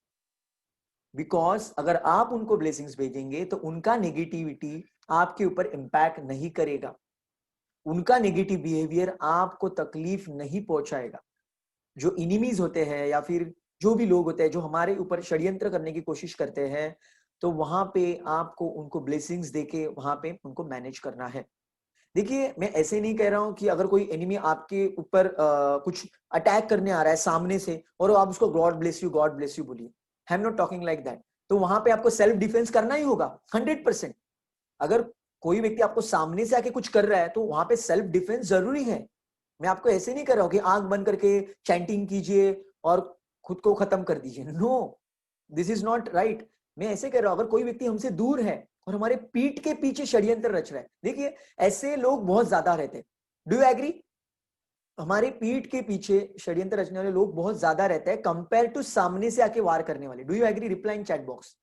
बिकॉज अगर आप उनको ब्लेसिंग्स भेजेंगे तो उनका नेगेटिविटी आपके ऊपर इंपैक्ट नहीं करेगा, उनका नेगेटिव बिहेवियर आपको तकलीफ नहीं पहुंचाएगा. जो इनिमीज होते हैं या फिर जो भी लोग होते हैं जो हमारे ऊपर षड्यंत्र करने की कोशिश करते हैं, तो वहां पे आपको उनको ब्लेसिंग्स देके वहां पे उनको मैनेज करना है. देखिए, मैं ऐसे नहीं कह रहा हूं कि अगर कोई एनिमी आपके ऊपर कुछ अटैक करने आ रहा है सामने से और आप उसको God bless you, God bless you बोलिए. I am not talking like that. तो वहां पे आपको सेल्फ डिफेंस करना ही होगा 100%. अगर कोई व्यक्ति आपको सामने से आके कुछ कर रहा है तो वहां पे सेल्फ डिफेंस जरूरी है. मैं आपको ऐसे नहीं कर रहा हूं कि आंख बंद करके चैंटिंग कीजिए और खुद को खत्म कर दीजिए. No, this is not right. मैं ऐसे कह रहा हूं, अगर कोई व्यक्ति हमसे दूर है और हमारे पीठ के पीछे षड्यंत्र रच रहा है, देखिए ऐसे लोग बहुत ज्यादा रहते हैं. Do you agree? हमारे पीठ के पीछे षड्यंत्र रचने वाले लोग बहुत ज्यादा रहते हैं कंपेयर टू सामने से आके वार करने वाले. Do you agree? Reply in chat box.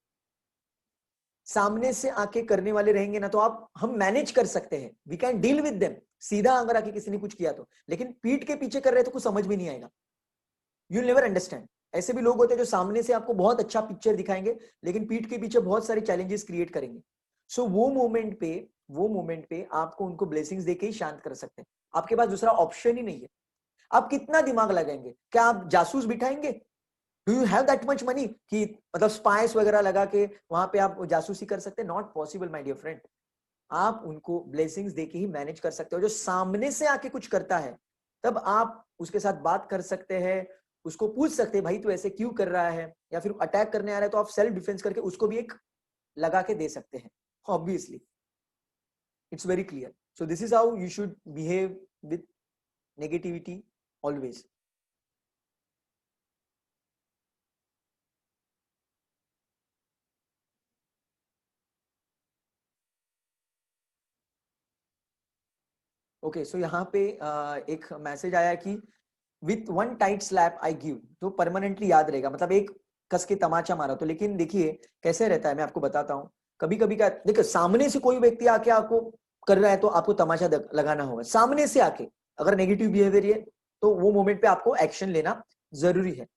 सामने से आके करने वाले रहेंगे ना तो हम मैनेज कर सकते हैं, we can deal with them. सीधा अगर आके किसी ने कुछ किया तो, लेकिन पीठ के पीछे कर रहे तो कुछ समझ भी नहीं आएगा. You never understand. ऐसे भी लोग होते हैं जो सामने से आपको बहुत अच्छा पिक्चर दिखाएंगे लेकिन पीठ के पीछे बहुत सारे चैलेंजेस क्रिएट करेंगे. सो वो मोमेंट पे आपको उनको ब्लेसिंग्स देके ही शांत कर सकते हैं. आपके पास दूसरा ऑप्शन ही नहीं है. आप कितना दिमाग लगाएंगे? क्या आप जासूस बिठाएंगे? Do you have that much money कि मतलब स्पाइस वगैरह लगा के वहां पे आप जासूसी कर सकते हैं? Not possible my dear friend. आप उनको ब्लेसिंग्स देके ही मैनेज कर सकते हो. जो सामने से आके कुछ करता है तब आप उसके साथ बात कर सकते हैं, उसको पूछ सकते हैं भाई तू ऐसे क्यों कर रहा है, या फिर अटैक करने आ रहा है तो आप सेल्फ डिफेंस करके उसको भी एक लगा के दे सकते हैं. Obviously it's very clear. So this is how you should behave with negativity always. Okay, so यहाँ पे एक मैसेज आया कि with one tight slap I give, तो परमानेंटली याद रहेगा. मतलब एक कस के तमाचा मारा तो. लेकिन देखिए कैसे रहता है, मैं आपको बताता हूँ. कभी कभी क्या देखो, सामने से कोई व्यक्ति आके आपको कर रहा है तो आपको तमाचा लगाना होगा. सामने से आके अगर नेगेटिव बिहेवियर है तो वो मोमेंट पे आपको एक्शन लेना जरूरी है.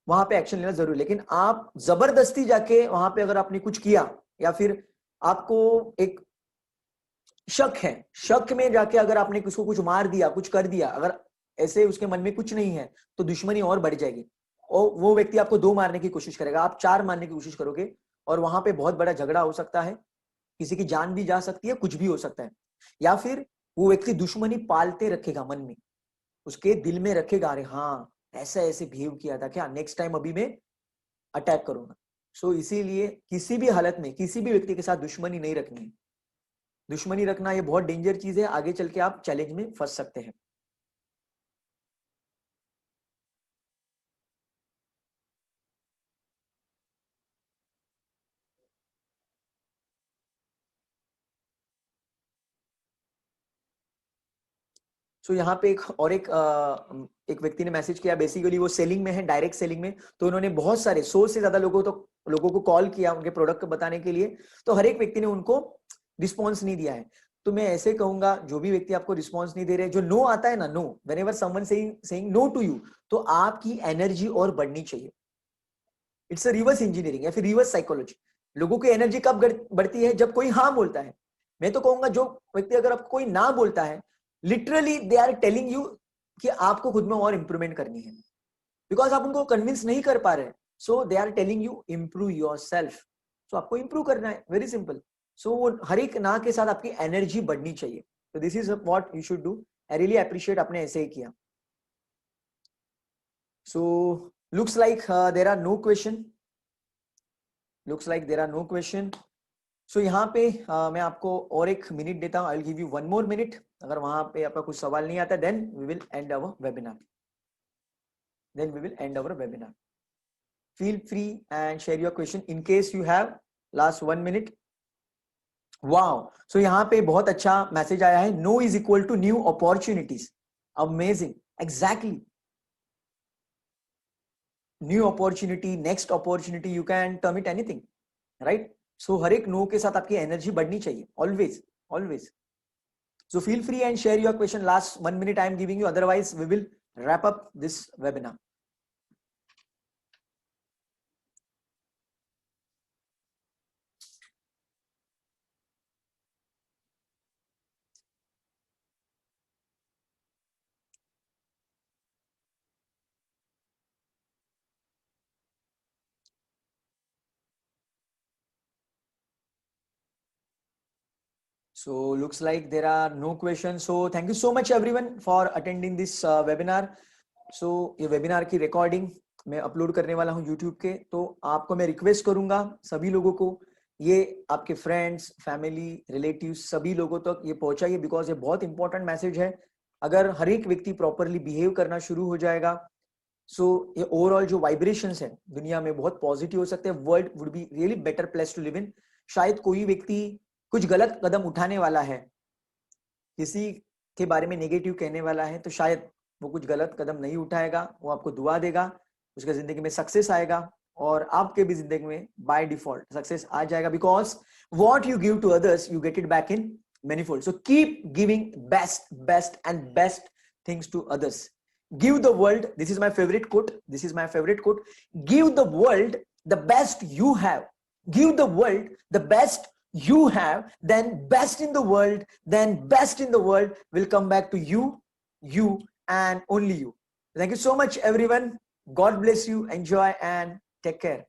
वहां पे एक्शन लेना जरूरी. लेकिन आप जबरदस्ती जाके वहां पे अगर आपने कुछ किया या फिर आपको एक शक है, शक में जाके अगर आपने किसको कुछ मार दिया, कुछ कर दिया, अगर ऐसे उसके मन में कुछ नहीं है तो दुश्मनी और बढ़ जाएगी. और वो व्यक्ति आपको 2 मारने की कोशिश करेगा, आप 4 मारने की कोशिश करोगे और वहां पे बहुत बड़ा झगड़ा हो सकता है. किसी की जान भी जा सकती है, कुछ भी हो सकता है. या फिर वो व्यक्ति दुश्मनी पालते रखेगा मन में, उसके दिल में रखेगा, अरे हाँ ऐसा ऐसे बिहेव किया था, क्या नेक्स्ट टाइम अभी मैं अटैक करूंगा. सो इसीलिए किसी भी हालत में किसी भी व्यक्ति के साथ दुश्मनी नहीं रखनी है. दुश्मनी रखना ये बहुत डेंजर चीज है, आगे चल के आप चैलेंज में फंस सकते हैं. सो यहाँ पे एक व्यक्ति ने मैसेज किया. बेसिकली वो सेलिंग में है, डायरेक्ट सेलिंग में. तो उन्होंने बहुत सारे 100 से ज्यादा लोगों को कॉल किया उनके प्रोडक्ट बताने के लिए. तो हर एक व्यक्ति ने उनको रिस्पॉन्स नहीं दिया है. तो मैं ऐसे कहूंगा, जो भी व्यक्ति आपको रिस्पॉन्स नहीं दे रहे, जो नो आता है ना, no, whenever someone saying no to you, तो आपकी एनर्जी और बढ़नी चाहिए. इट्स अ रिवर्स इंजीनियरिंग या फिर रिवर्स साइकोलॉजी. लोगों की एनर्जी कब बढ़ती है? जब कोई हाँ बोलता है. मैं तो कहूंगा जो व्यक्ति अगर आपको कोई ना बोलता है, literally they are telling you कि आपको खुद में और इंप्रूवमेंट करनी है, बिकॉज आप उनको कन्विंस नहीं कर पा रहे. So they are telling you improve yourself. So आपको इंप्रूव करना है, वेरी सिंपल. सो वो हर एक ना के साथ आपकी एनर्जी बढ़नी चाहिए. तो this is what you should do. I really appreciate आपने ऐसे ही किया. So looks like there are no question. Looks like there are no question. So यहाँ पे मैं आपको और एक मिनट देता हूँ. I will give you 1 more minute. अगर वहां पे आपका कुछ सवाल नहीं आता, then we will end our webinar. Feel free and share your question in case you have. Last 1 minute. Wow. So यहाँ पे बहुत अच्छा मैसेज आया है. No is equal to new opportunities. Amazing. Exactly. New opportunity, next opportunity, you can term it anything, right? So हर एक no के साथ आपकी एनर्जी बढ़नी चाहिए, always, always. So feel free and share your question. Last 1 minute I am giving you. Otherwise, we will wrap up this webinar. So looks like there are no questions. So thank you so much everyone for attending this webinar. So ये webinar की recording मैं upload करने वाला हूँ YouTube के. तो आपको मैं request करूंगा सभी लोगों को, ये आपके friends, family, relatives सभी लोगों तक ये पहुंचाइए, because ये बहुत important message है. अगर हर एक व्यक्ति properly behave करना शुरू हो जाएगा, so ये overall जो vibrations है दुनिया में बहुत positive हो सकते हैं. World would be really better place to live in. शायद कोई व्यक्ति कुछ गलत कदम उठाने वाला है, किसी के बारे में नेगेटिव कहने वाला है तो शायद वो कुछ गलत कदम नहीं उठाएगा, वो आपको दुआ देगा, उसके जिंदगी में सक्सेस आएगा और आपके भी जिंदगी में बाय डिफॉल्ट सक्सेस आ जाएगा, because what you give to others you get it back in manifold. So keep giving best and best things to others. Give the world, this is my favorite quote, give the world the best you have. Give the world the best you have, then best in the world will come back to you and only you. Thank you so much everyone. God bless you. Enjoy and take care.